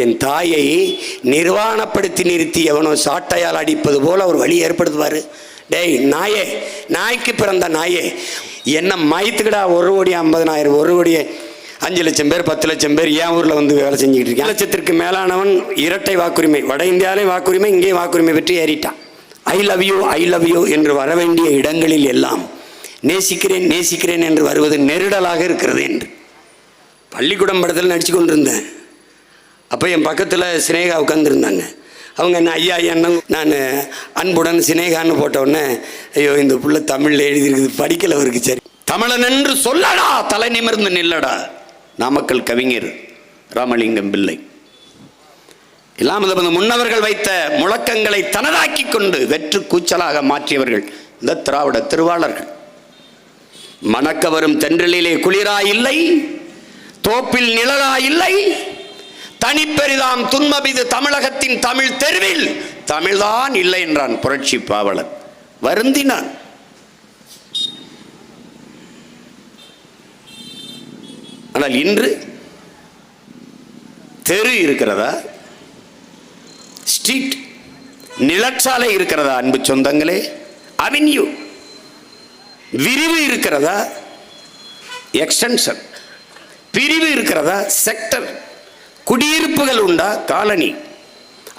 என் தாயை நிர்வாணப்படுத்தி நிறுத்தி எவனோ சாட்டையால் அடிப்பது போல் ஒரு வழி ஏற்படுத்துவார். டேய் நாயே, நாய்க்கு பிறந்த நாயே, என்ன மயத்துக்கடா 1,50,000 1 கோடி 5 லட்சம் பேர் 10 லட்சம் பேர் என் ஊரில் வந்து வேலை செஞ்சுக்கிட்டு இருக்கேன். 1 லட்சத்திற்கு மேலானவன் இரட்டை வாக்குரிமை, வட இந்தியாவிலையும் வாக்குரிமை, இங்கேயும் வாக்குரிமை பெற்று ஏறிட்டான். ஐ லவ் யூ என்று வர வேண்டிய இடங்களில் எல்லாம் நேசிக்கிறேன் நேசிக்கிறேன் என்று வருவது நெருடலாக இருக்கிறது என்று பள்ளிக்கூடம் படத்தில் நடித்து கொண்டிருந்தேன். அப்போ என் பக்கத்தில் சினேகா உட்காந்துருந்தாங்க. அவங்க என்ன ஐயா என்ன நான் அன்புடன் சினேகான்னு போட்டவுடனே, ஐயோ இந்த புள்ள தமிழில் எழுதியிருக்குது படிக்கல அவருக்கு. சரி, தமிழன் என்று சொல்லடா, தலை நிமிர்ந்து நில்லடா. நாமக்கல் கவிஞர் ராமலிங்கம் பிள்ளை இல்லாமல் முன்னவர்கள் வைத்த முழக்கங்களை தனதாக்கி கொண்டு வெற்று கூச்சலாக மாற்றியவர்கள் இந்த திராவிட திருவாளர்கள். மணக்க வரும் தென்றலிலே குளிரா இல்லை, தோப்பில் நிழலா இல்லை, தனிப்பெரிதாம் துன்பமிது தமிழகத்தின் தமிழ் தெருவில் தமிழ்தான் இல்லை என்றான் புரட்சி பாவலன். வருந்தினான். ஆனால் இன்று தெரு இருக்கிறதா? ஸ்ட்ரீட் நிலச்சாலை இருக்கிறதா? அன்பு சொந்தங்களே, அவென்யூ விரிவு இருக்கிறதா? எக்ஸ்டென்ஷன் பிரிவு இருக்கிறதா? செக்டர் குடியிருப்புகள் உண்டா? காலனி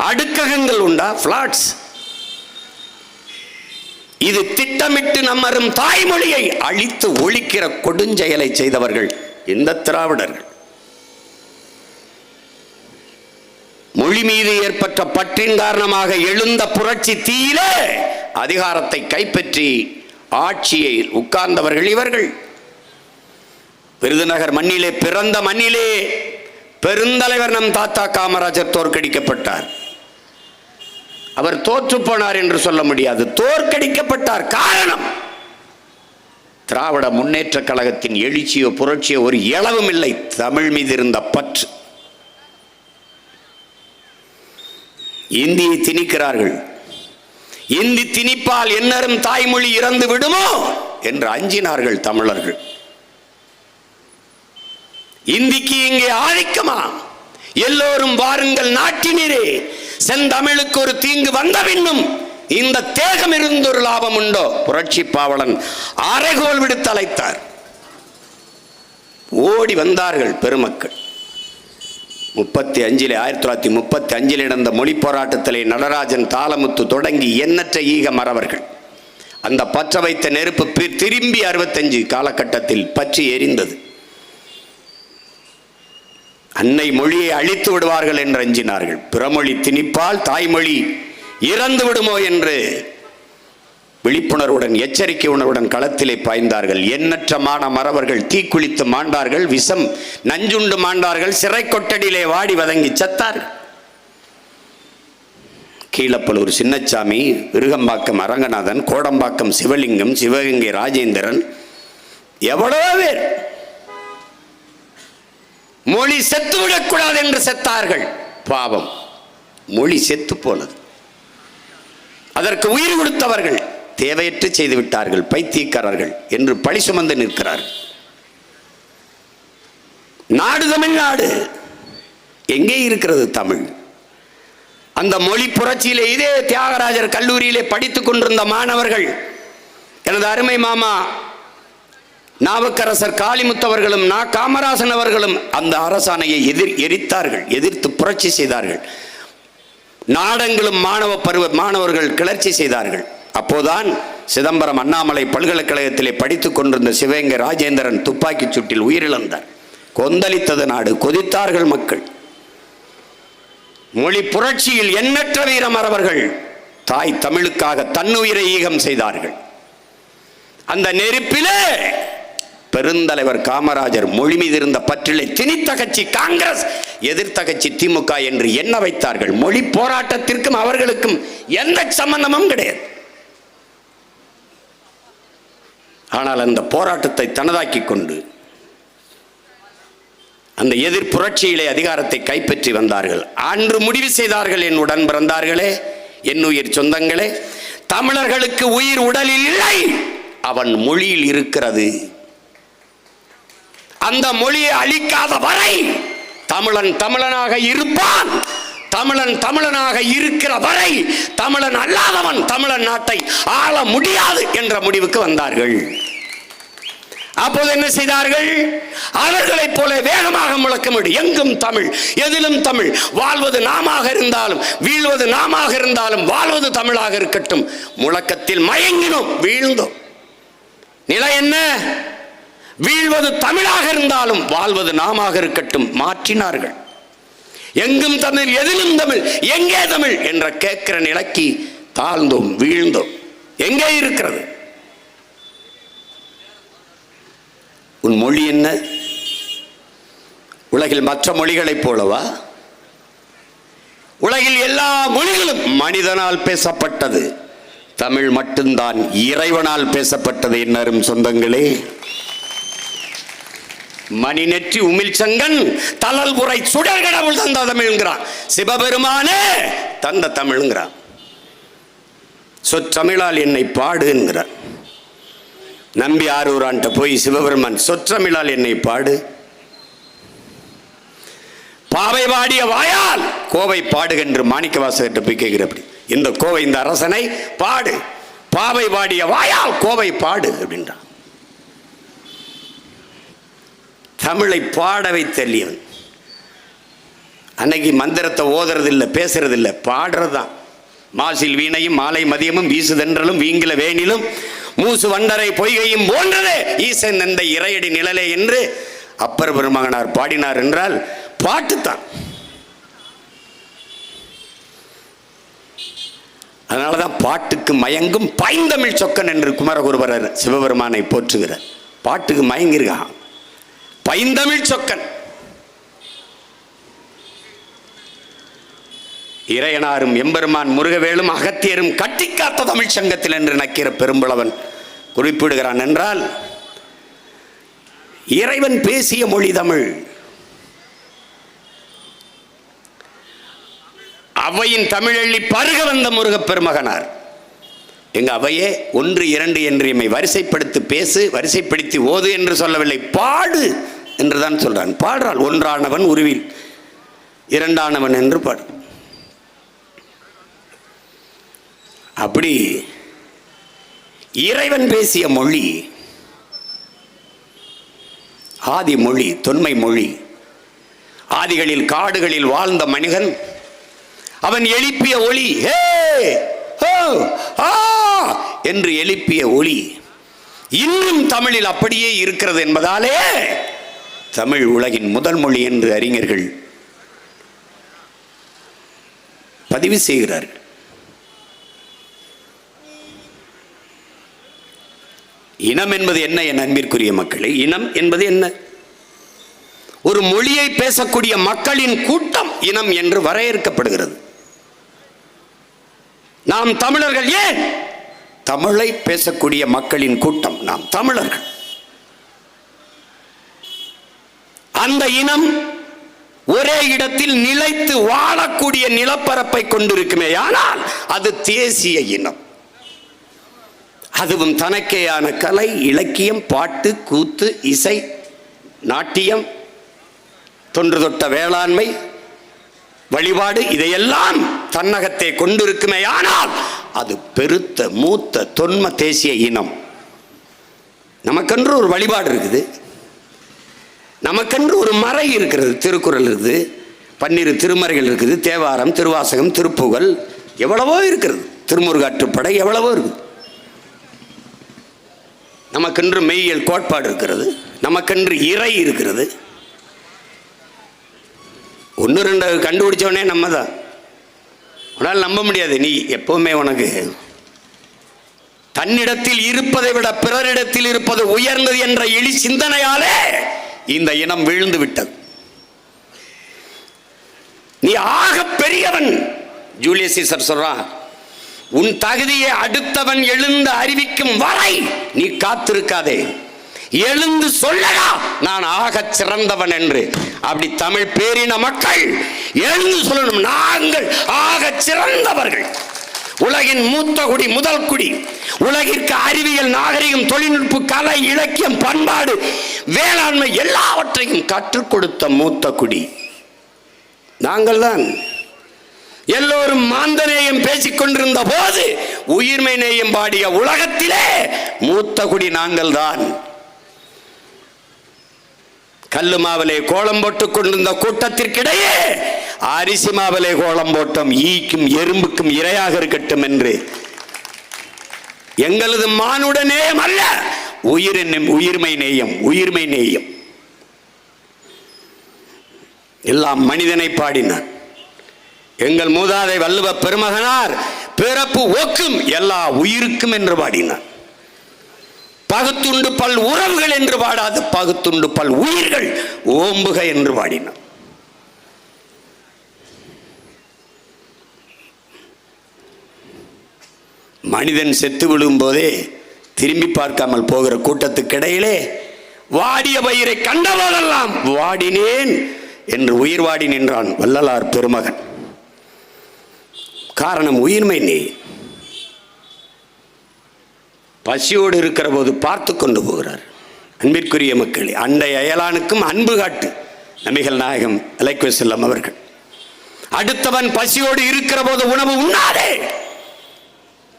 அடுக்ககங்கள் உண்டா? பிளாட்ஸ். இது திட்டமிட்டு நம்மரும் தாய்மொழியை அழித்து ஒழிக்கிற கொடுஞ்செயலை செய்தவர்கள் இந்த திராவிடர்கள். மொழி மீது ஏற்பட்ட பற்றின் காரணமாக எழுந்த புரட்சி தீயிலே அதிகாரத்தை கைப்பற்றி ஆட்சியை உட்கார்ந்தவர்கள் இவர்கள். விருதுநகர் மண்ணிலே பிறந்த மண்ணிலே பெருந்தலைவர் நம் தாத்தா காமராஜர் தோற்கடிக்கப்பட்டார். அவர் தோற்று போனார் என்று சொல்ல முடியாது, தோற்கடிக்கப்பட்டார். காரணம், திராவிட முன்னேற்ற கழகத்தின் எழுச்சியோ புரட்சியோ ஒரு இளவும் இல்லை, தமிழ் மீது இருந்த பற்று. இந்தியை திணிக்கிறார்கள். இந்தி திணிப்பால் என்னரும் தாய்மொழி இறந்து விடுமோ என்று அஞ்சினார்கள் தமிழர்கள். இந்திக்கு இங்கே ஆதிக்கமா? எல்லோரும் வாருங்கள் நாட்டினரே, செந்தமிழுக்கு ஒரு தீங்கு வந்த பின்னும் இந்த தேகம் இருந்து ஒரு லாபம் உண்டோ? புரட்சி பாவலன் அறைகோல் விடுத்து அழைத்தார். ஓடி வந்தார்கள் பெருமக்கள். 1935 நடந்த மொழி போராட்டத்திலே நடராஜன் தாளமுத்து தொடங்கி எண்ணற்ற ஈக மறவர்கள். அந்த பற்ற வைத்த நெருப்பு திரும்பி 65 காலகட்டத்தில் பற்றி எரிந்தது. அன்னை மொழியை அழித்து விடுவார்கள் என்று அஞ்சினார்கள். பிறமொழி திணிப்பால் தாய்மொழி இறந்து விடுமோ என்று விழிப்புணர்வுடன் எச்சரிக்கை உணர்வுடன் களத்திலே பாய்ந்தார்கள். எண்ணற்ற மறவர்கள் தீக்குளித்து மாண்டார்கள், விஷம் நஞ்சுண்டு மாண்டார்கள், சிறை கொட்டடியிலே வாடி வதங்கி சத்தார்கள். கீழப்பலூர் சின்னச்சாமி, விருகம்பாக்கம் அரங்கநாதன், கோடம்பாக்கம் சிவலிங்கம், சிவகங்கை ராஜேந்திரன், எவ்வளவோ பேர் மொழி செத்துவிடக்கூடாது என்று செத்தார்கள். பாவம், மொழி செத்து போனது. அதற்கு உயிர் கொடுத்தவர்கள் தேவையற்று செய்து விட்டார்கள், பைத்தியக்காரர்கள் என்று பழி சுமந்து நிற்கிறார்கள். நாடு தமிழ்நாடு, எங்கே இருக்கிறது தமிழ்? அந்த மொழி புரட்சியிலே இதே தியாகராஜர் கல்லூரியிலே படித்துக் கொண்டிருந்த மாணவர்கள், எனது அருமை மாமா நாவுக்கரசர் காளிமுத்தவர்களும் காமராசன் அவர்களும் அந்த அரசாணையை எரித்தார்கள், எதிர்த்து புரட்சி செய்தார்கள். நாடெங்கிலும் மாணவர்கள் கிளர்ச்சி செய்தார்கள். அப்போதான் சிதம்பரம் அண்ணாமலை பல்கலைக்கழகத்திலே படித்துக் கொண்டிருந்த சிவகங்கை ராஜேந்திரன் துப்பாக்கி சூட்டில் உயிரிழந்தார். கொந்தளித்தது நாடு, கொதித்தார்கள் மக்கள். மொழி புரட்சியில் எண்ணற்ற வீரமறவர்கள் தாய் தமிழுக்காக தன்னுயிரை ஈகம் செய்தார்கள். அந்த நெருப்பிலே பெருந்தலைவர் காமராஜர் மொழி மீது இருந்த பற்றிலை திணித்த கட்சி காங்கிரஸ், எதிர்த்த கட்சி திமுக என்று எண்ண வைத்தார்கள். மொழி போராட்டத்திற்கும் அவர்களுக்கும் எந்த சம்பந்தமும் கிடையாது. ஆனால் அந்த போராட்டத்தை தனதாக்கி கொண்டு அந்த எதிர் புரட்சியிலே அதிகாரத்தை கைப்பற்றி வந்தார்கள். அன்று முடிவு செய்தார்கள், என் உடன் பிறந்தார்களே, என் உயிர் சொந்தங்களே, தமிழர்களுக்கு உயிர் உடலில் இல்லை, அவன் மொழியில் இருக்கிறது. அந்த மொழியை அழிக்காத வரை தமிழன் தமிழனாக இருப்பான். தமிழன் தமிழனாக இருக்கிற வரை தமிழன் அல்லாதவன் தமிழன் நாட்டை ஆள முடியாது என்ற முடிவுக்கு வந்தார்கள். அப்போது என்ன செய்தார்கள்? அவர்களைப் போல வேகமாக முழக்கமிடு, எங்கும் தமிழ், எதிலும் தமிழ், வாழ்வது நாமாக இருந்தாலும் வீழ்வது நாமாக இருந்தாலும் வாழ்வது தமிழாக இருக்கட்டும். முழக்கத்தில் மயங்கினோம், வீழ்ந்தோம். நிலை என்ன? வீழ்வது தமிழாக இருந்தாலும் வாழ்வது நாமாக இருக்கட்டும். மாற்றினார்கள். எங்கும் தமிழ், எதிலும் தமிழ், எங்கே தமிழ் என்ற கேட்கிற நிலைக்கு தாழ்ந்தோம், வீழ்ந்தோம். எங்கே இருக்கிறது உன் மொழி? என்ன உலகில் மற்ற மொழிகளைப் போலவா? உலகில் எல்லா மொழிகளும் மனிதனால் பேசப்பட்டது, தமிழ் மட்டும்தான் இறைவனால் பேசப்பட்டது. என்னரும் சொந்தங்களே, மணி நெற்றி உமிழ் சங்கன் தளல் உரை சுடர் கடவுள் தந்த தமிழ்ங்கிறான். சிவபெருமானே தந்த தமிழ்ங்கிறான். சொற்றமிழால் என்னை பாடு என்கிறான். நம்பி ஆரூரான்ட்ட போய் சிவபெருமான் சொற்றமிழால் என்னை பாடு, பாவை பாடிய வாயால் கோவை பாடுகின்ற மாணிக்கவாசகர்கிட்ட போய் கேட்கிறப்படி, இந்த கோவை இந்த அரசனை பாடு, பாவை பாடிய வாயால் கோவை பாடு அப்படின்றான். தமிழை பாட வைத்தல்லியவன். அன்னைக்கு மந்திரத்தை ஓதுறது இல்லை, பேசுறது இல்லை, பாடுறதுதான். மாசில் வீணையும் மாலை மதியமும் வீசுதென்றலும் வீங்கில வேணிலும் மூசு வண்டரை பொய்கையும் போன்றதே ஈசன் என்ற இறையடி நிழலே என்று அப்பர் பெருமகனார் பாடினார் என்றால் பாட்டுத்தான். அதனாலதான் பாட்டுக்கு மயங்கும் பைந்தமிழ் சொக்கன் என்று குமரகுருபரர் சிவபெருமானை போற்றுகிறார். பாட்டுக்கு மயங்கிருக்கான் பைந்தமிழ் சொக்கன். இறையனாரும் எம்பெருமான் முருகவேலும் அகத்தியரும் கட்டி காத்த தமிழ் சங்கத்தில் என்று நக்கிற பெரும்பளவன் குறிப்பிடுகிறான் என்றால், இறைவன் பேசிய மொழி தமிழ். அவையின் தமிழள்ளி பருக வந்த முருகப் பெருமகனார். எங்க அவையே 1, 2 என்று எம்மை வரிசைப்படுத்தி பேசு, வரிசைப்படுத்தி ஓது என்று சொல்லவில்லை, பாடு என்றுதான் சொல்றான். பாடுறாள். ஒன்றானவன் உருவில் இரண்டானவன் என்று பாடு. அப்படி இறைவன் பேசிய மொழி ஆதி மொழி, தொன்மை மொழி. ஆதிகளில் காடுகளில் வாழ்ந்த மனிதன் அவன் எழுப்பிய ஒளி, ஹே ஹோ ஆ என்று எழுப்பிய ஒளி இன்னும் தமிழில் அப்படியே இருக்கிறது என்பதாலே தமிழ் உலகின் முதல் மொழி என்று அறிஞர்கள் பதிவு செய்கிறார்கள். இனம் என்பது என்ன என் அன்பிற்குரிய மக்களே? இனம் என்பது என்ன? ஒரு மொழியை பேசக்கூடிய மக்களின் கூட்டம் இனம் என்று வரையறுக்கப்படுகிறது. நாம் தமிழர்கள். ஏன் தமிழை பேசக்கூடிய மக்களின் கூட்டம் நாம் தமிழர்கள். அந்த இனம் ஒரே இடத்தில் நிலைத்து வாழக்கூடிய நிலப்பரப்பை கொண்டிருக்குமே, ஆனால் அது தேசிய இனம். அதுவும் தனக்கேயான கலை, இலக்கியம், பாட்டு, கூத்து, இசை, நாட்டியம், தொன்று தொட்ட வேளாண்மை, வழிபாடு இதையெல்லாம் தன்னகத்தை கொண்டிருக்குமே, ஆனால் அது பெருத்த மூத்த தொன்ம தேசிய இனம். நமக்கென்று ஒரு வழிபாடு இருக்குது, நமக்கென்று ஒரு மறை இருக்கிறது, திருக்குறள் இருக்குது, 12 திருமறைகள் இருக்குது, தேவாரம், திருவாசகம், திருப்புகழ், எவ்வளவோ இருக்கிறது, திருமுருகாற்றுப்படை எவ்வளவோ இருக்குது. நமக்கென்று மெய்யியல் கோட்பாடு இருக்கிறது, நமக்கென்று இறை இருக்கிறது. 1, 2 கண்டுபிடிச்சவனே நம்ம தான். உன்னால் நம்ப முடியாது. நீ எப்பவுமே உனக்கு தன்னிடத்தில் இருப்பதை விட பிறரிடத்தில் இருப்பது உயர்ந்தது என்ற எளி சிந்தனையாலே இந்த இனம் வீழ்ந்து விட்டது. நீ ஆக பெரியவன். ஜூலியஸ் சீசர் சொல்றான், உன் தகுதியை அடுத்தவன் எழுந்து அறிவிக்கும் வரை நீ காத்திருக்காதே, எழுந்து சொல்லடா நான் ஆக சிறந்தவன் என்று. அப்படி தமிழ் பேரின மக்கள் எழுந்து சொல்லணும், நாங்கள் ஆக சிறந்தவர்கள், உலகின் மூத்த குடி, முதல் குடி, உலகிற்கு அறிவியல், நாகரிகம், தொழில்நுட்ப, கலை, இலக்கியம், பண்பாடு, வேளாண்மை எல்லாவற்றையும் கற்றுக் கொடுத்த மூத்த குடி நாங்கள் தான். எல்லோரும் மாந்தநேயம் பேசிக் கொண்டிருந்த போது உயிர்மை நேயம் பாடிய உலகத்திலே மூத்த குடி நாங்கள் தான். கல்லு மாவிலே கோலம் போட்டுக் கொண்டிருந்த கூட்டத்திற்கிடையே அரிசி மாவிலே கோலம் போட்டோம். ஈக்கும் எறும்புக்கும் இரையாக இருக்கட்டும் என்று. எங்களது மானுட நேயம் அல்ல, உயிர்மை நேயம். உயிர்மை நேயம் எல்லாம் மனிதனை பாடினார். எங்கள் மூதாதை வள்ளுவ பெருமகனார் பிறப்பு ஒக்கும் எல்லா உயிருக்கும் என்று பாடினார். பகுத்துண்டு பல் உறவுகள் என்று பாடாது, பகுத்துண்டு பல் உயிர்கள் ஓம்புக என்று பாடினார். மனிதன் செத்து விழும் போதே திரும்பி பார்க்காமல் போகிற கூட்டத்துக்கு இடையிலே வாடிய பயிரை கண்டபோதெல்லாம் வாடினேன் என்று உயிர் வாடி நின்றான் வள்ளலார் பெருமகன். காரணம் உயிர்மை நேயம். பசியோடு இருக்கிற போது பார்த்து கொண்டு போகிறார். அன்பிற்குரிய மக்களே, அண்டை அயலானுக்கும் அன்பு காட்டு நபிகள் நாயகம் அலைஹி வஸல்லம் அவர்கள். அடுத்தவன் பசியோடு இருக்கிற போது உணவு உண்ணாதே,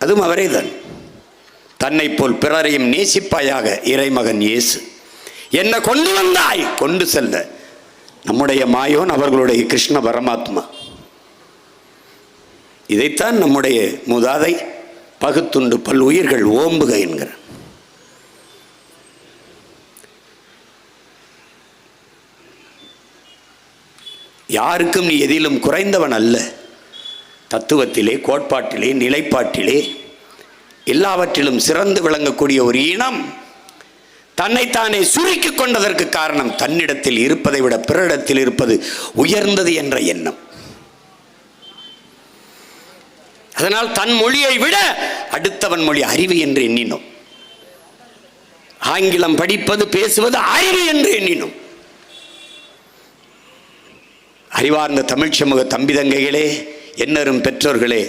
அதுவும் அவரே தான். தன்னை போல் பிறரையும் நேசிப்பாயாக இறைமகன் இயேசு. என்ன கொண்டு வந்தாய் கொண்டு செல்ல நம்முடைய மாயோன் அவர்களுடைய கிருஷ்ண பரமாத்மா. இதைத்தான் நம்முடைய மூதாதை பகுத்துண்டு பல் உயிர்கள் ஓம்புக என்கிறார். யாருக்கும் நீ எதிலும் குறைந்தவன் அல்ல. தத்துவத்திலே, கோட்பாட்டிலே, நிலைப்பாட்டிலே எல்லாவற்றிலும் சிறந்து விளங்கக்கூடிய ஒரு இனம் தன்னைத்தானே சுருக்கிக் கொண்டதற்கு காரணம் தன்னிடத்தில் இருப்பதை விட பிறரிடத்தில் இருப்பது உயர்ந்தது என்ற எண்ணம். அதனால் தன் மொழியை விட அடுத்தவன் மொழி அறிவு என்று எண்ணினோம். ஆங்கிலம் படிப்பது பேசுவது அறிவு என்று எண்ணினோம். அறிவார்ந்த தமிழ் சமூக தம்பிதங்கைகளே, என்னரும் பெற்றோர்களே,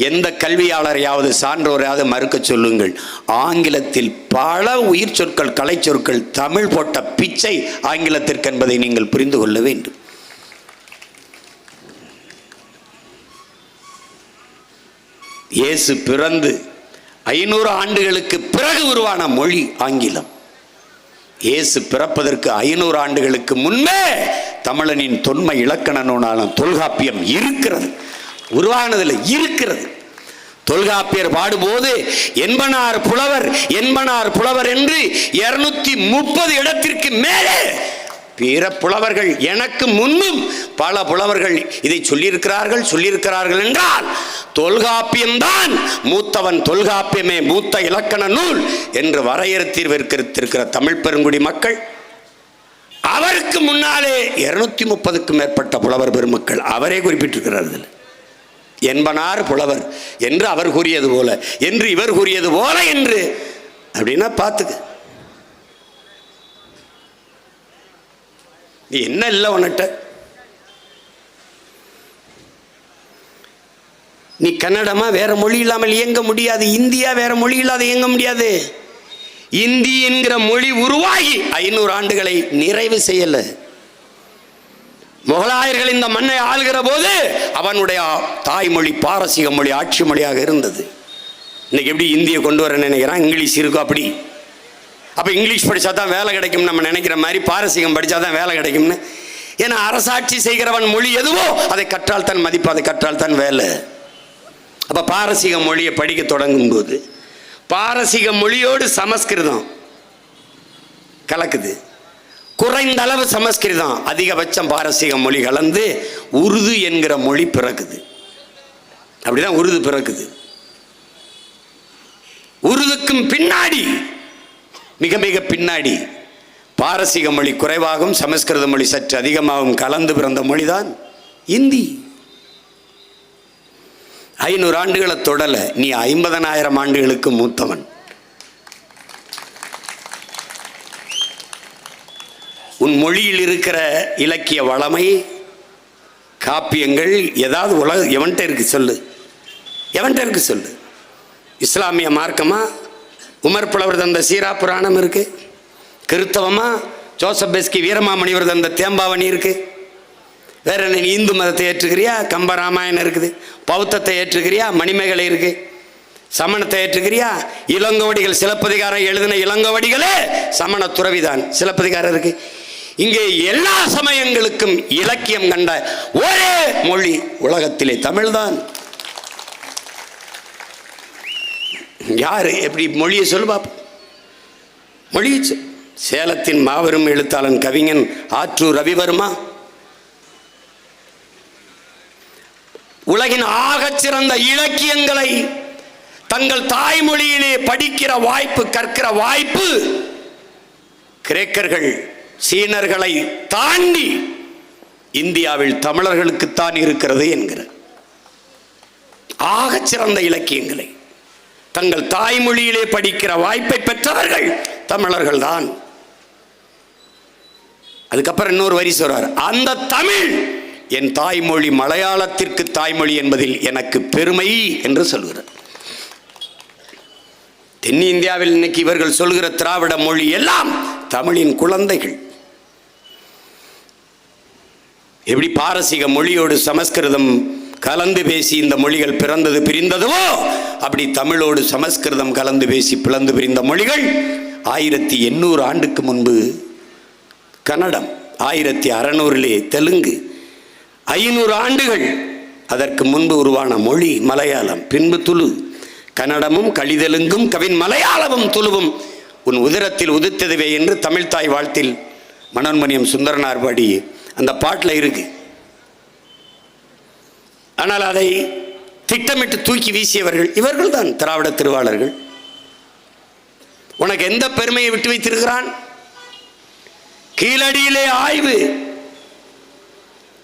எந்த கல்வியாளரையாவது சான்றோரையாவது மறுக்க சொல்லுங்கள். ஆங்கிலத்தில் பல உயிர் சொற்கள், கலை சொற்கள் தமிழ் போட்ட பிச்சை ஆங்கிலத்திற்கு என்பதை நீங்கள் புரிந்து கொள்ள வேண்டும். இயேசு பிறந்து 500 ஆண்டுகளுக்கு பிறகு உருவான மொழி ஆங்கிலம். இயேசு பிறப்பதற்கு 500 ஆண்டுகளுக்கு முன்பே தமிழனின் தொன்மை இலக்கண நூலான தொல்காப்பியம் இருக்கிறது. உருவானதில் இருக்கிறது. தொல்காப்பியர் பாடும்போது என்பனார் புலவர் என்று 230 இடத்திற்கு மேலே பிற புலவர்கள் எனக்கு முன்னும் பல புலவர்கள் இதை சொல்லியிருக்கிறார்கள் என்றால் தொல்காப்பியம்தான் மூத்தவன், தொல்காப்பியமே மூத்த இலக்கண நூல் என்று வரையறுத்திருக்கிற தமிழ் பெருங்குடி மக்கள், அவருக்கு முன்னாலே 230க்கும் மேற்பட்ட புலவர் பெருமக்கள் அவரே குறிப்பிட்டிருக்கிறார்கள். என்பனார் புலவர் என்று அவர் கூறியது போல, என்று இவர் கூறியது போல என்று. அப்படின்னா பார்த்துக்க, என்ன இல்லை உன்னிட்ட. நீ கன்னடமா வேற மொழி இல்லாமல் இயங்க முடியாது, இந்தியா வேற மொழி இல்லாத இயங்க முடியாது. இந்தி என்கிற மொழி உருவாகி 500 ஆண்டுகளை நிறைவு செய்யல. முகலாயர்கள் இந்த மண்ணை ஆள்கிற போது அவனுடைய தாய்மொழி பாரசீக மொழி ஆட்சி மொழியாக இருந்தது. இன்னைக்கு எப்படி இந்தியை கொண்டு வர நினைக்கிறான், இங்கிலீஷ் இருக்கும். அப்படி அப்போ இங்கிலீஷ் படித்தா தான் வேலை கிடைக்கும் நம்ம நினைக்கிற மாதிரி பாரசீகம் படித்தா தான் வேலை கிடைக்கும்னு. ஏன்னா அரசாட்சி செய்கிறவன் மொழி எதுவோ அதை கற்றால் தான் மதிப்பு, அதை கற்றால் தான் வேலை. அப்போ பாரசீக மொழியை படிக்க தொடங்கும் போது பாரசீக மொழியோடு சமஸ்கிருதம் கலக்குது. குறைந்த அளவு சமஸ்கிருதம், அதிகபட்சம் பாரசீக மொழி கலந்து உருது என்கிற மொழி பிறக்குது. அப்படிதான் உருது பிறக்குது. உருதுக்கும் பின்னாடி, மிக மிக பின்னாடி பாரசீக மொழி குறைவாகவும் சமஸ்கிருத மொழி சற்று அதிகமாகவும் கலந்து பிறந்த மொழிதான் இந்தி. 500 ஆண்டுகளை தொடல, நீ 50,000 ஆண்டுகளுக்கு மூத்தவன். உன் மொழியில் இருக்கிற இலக்கிய வளமை, காப்பியங்கள் ஏதாவது எவன்கிட்ட இருக்கு சொல்லு, எவன்கிட்ட இருக்கு சொல்லு. இஸ்லாமிய மார்க்கமா உமர் புலவர் தந்த சீரா புராணம் இருக்கு. கிறித்தவமா ஜோசப் பெஸ்கி வீரமாமணிவர் தந்த தேம்பாவணி இருக்கு. வேற என்ன, நீ இந்து மதத்தை ஏற்றுக்கிறியா? கம்பராமாயணம் இருக்குது. பௌத்தத்தை ஏற்றுக்கிறியா? மணிமேகலை இருக்கு. சமணத்தை ஏற்றுக்கிறியா? இளங்கோவடிகள் சிலப்பதிகாரம் எழுதின இளங்கோவடிகளே சமண துறவிதான். சிலப்பதிகாரம் இருக்கு. இங்கே எல்லா சமயங்களுக்கும் இலக்கியம் கண்ட ஒரே மொழி உலகத்திலே தமிழ்தான். யாரு எப்படி மொழியை சொல்லு பாப்போம். மொழியை சேலத்தின் மாபெரும் எழுத்தாளன் கவிஞன் ஆற்றூர் ரவிவர்மா உலகின் ஆகச் சிறந்த இலக்கியங்களை தங்கள் தாய்மொழியிலே படிக்கிற வாய்ப்பு, கற்கிற வாய்ப்பு கிரேக்கர்கள் சீனர்களை தாண்டி இந்தியாவில் தமிழர்களுக்குத்தான் இருக்கிறது என்கிற ஆகச் சிறந்த இலக்கியங்களை தங்கள் தாய்மொழியிலே படிக்கிற வாய்ப்பை பெற்றவர்கள் தமிழர்கள் தான். அதுக்கப்புறம் இன்னொரு வரி சொல்றார், அந்த தமிழ் என் தாய்மொழி மலையாளத்திற்கு தாய்மொழி என்பதில் எனக்கு பெருமை என்று சொல்கிறார். தென்னிந்தியாவில் இன்னைக்கு இவர்கள் சொல்கிற திராவிட மொழி எல்லாம் தமிழின் குழந்தைகள். எப்படி பாரசீக மொழியோடு சமஸ்கிருதம் கலந்து பேசி இந்த மொழிகள் பிறந்தது பிரிந்ததுவோ, அப்படி தமிழோடு சமஸ்கிருதம் கலந்து பேசி பிளந்து பிரிந்த மொழிகள் 1800 ஆண்டுக்கு முன்பு கன்னடம், 1600 தெலுங்கு, 500 ஆண்டுகள் அதற்கு முன்பு உருவான மொழி மலையாளம், பின்பு துளு. கன்னடமும் கழிதெலுங்கும் கவின் மலையாளமும் துளுவும் உன் உதிரத்தில் உதித்ததுவே என்று தமிழ்தாய் வாழ்த்தில் மனோன்மணியம் சுந்தரனார் பாடி அந்த பாட்டில் இருக்கு. ஆனால் அதை திட்டமிட்டு தூக்கி வீசியவர்கள் இவர்கள் தான் திராவிட திருவாளர்கள். உனக்கு எந்த பெருமையை விட்டு வைத்திருக்கிறான்? கீழடியிலே ஆய்வு,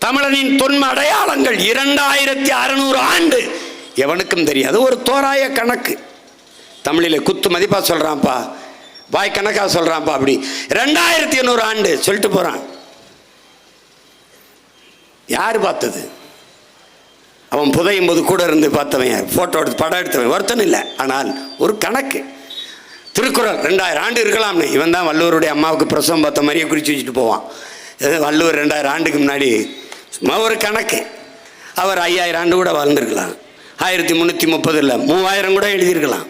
தமிழனின் தொன்ம அடையாளங்கள் 2600 ஆண்டு எவனுக்கும் தெரியாது. ஒரு தோராய கணக்கு தமிழில் குத்து மதிப்பா சொல்றான்ப்பா, வாய் கணக்கா சொல்றான்ப்பா. அப்படி 2800 ஆண்டு சொல்லிட்டு போறான். யார் பார்த்தது? அவன் புதையும் போது கூட இருந்து பார்த்தவன், போட்டோ எடுத்து படம் எடுத்தவன் ஒருத்தன் இல்லை. ஆனால் ஒரு கணக்கு. திருக்குறள் 2000 ஆண்டு இருக்கலாம்னு இவன் தான் வள்ளுவருடைய அம்மாவுக்கு பிரசவம் பார்த்த மாதிரியே குறித்து வச்சுட்டு போவான். வள்ளுவர் 2000 ஆண்டுக்கு முன்னாடி சும்மா ஒரு கணக்கு. அவர் 5000 ஆண்டு கூட வாழ்ந்திருக்கலாம். 1330 இல்லை 3000 கூட எழுதியிருக்கலாம்.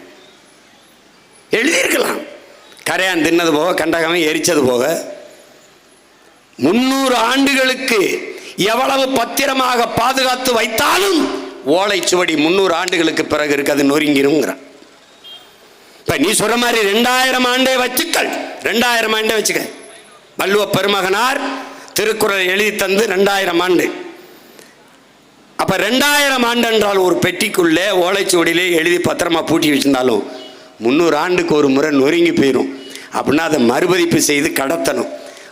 கரையான் தின்னது போக, கண்டகமே எரிச்சது போக 300 ஆண்டுகளுக்கு எவ்வளவு பத்திரமாக பாதுகாத்து வைத்தாலும் ஓலைச்சுவடி 300 ஆண்டுகளுக்கு பிறகு இருக்கு, அது நொறுங்கிருங்கிறான். இப்ப நீ சொல்ற மாதிரி 2000 ஆண்டே வச்சுக்கள், 2000 ஆண்டே வச்சுக்க. வள்ளுவ பெருமகனார் திருக்குறள் எழுதி தந்து 2000 ஆண்டு. அப்ப 2000 ஆண்டு என்றால் ஒரு பெட்டிக்குள்ளே ஓலைச்சுவடியிலே எழுதி பத்திரமா பூட்டி வச்சிருந்தாலும் 300 ஆண்டுக்கு ஒரு முறை நொறுங்கி போயிடும். அப்படின்னா அதை மறுபதிப்பு செய்து கடத்தணும்.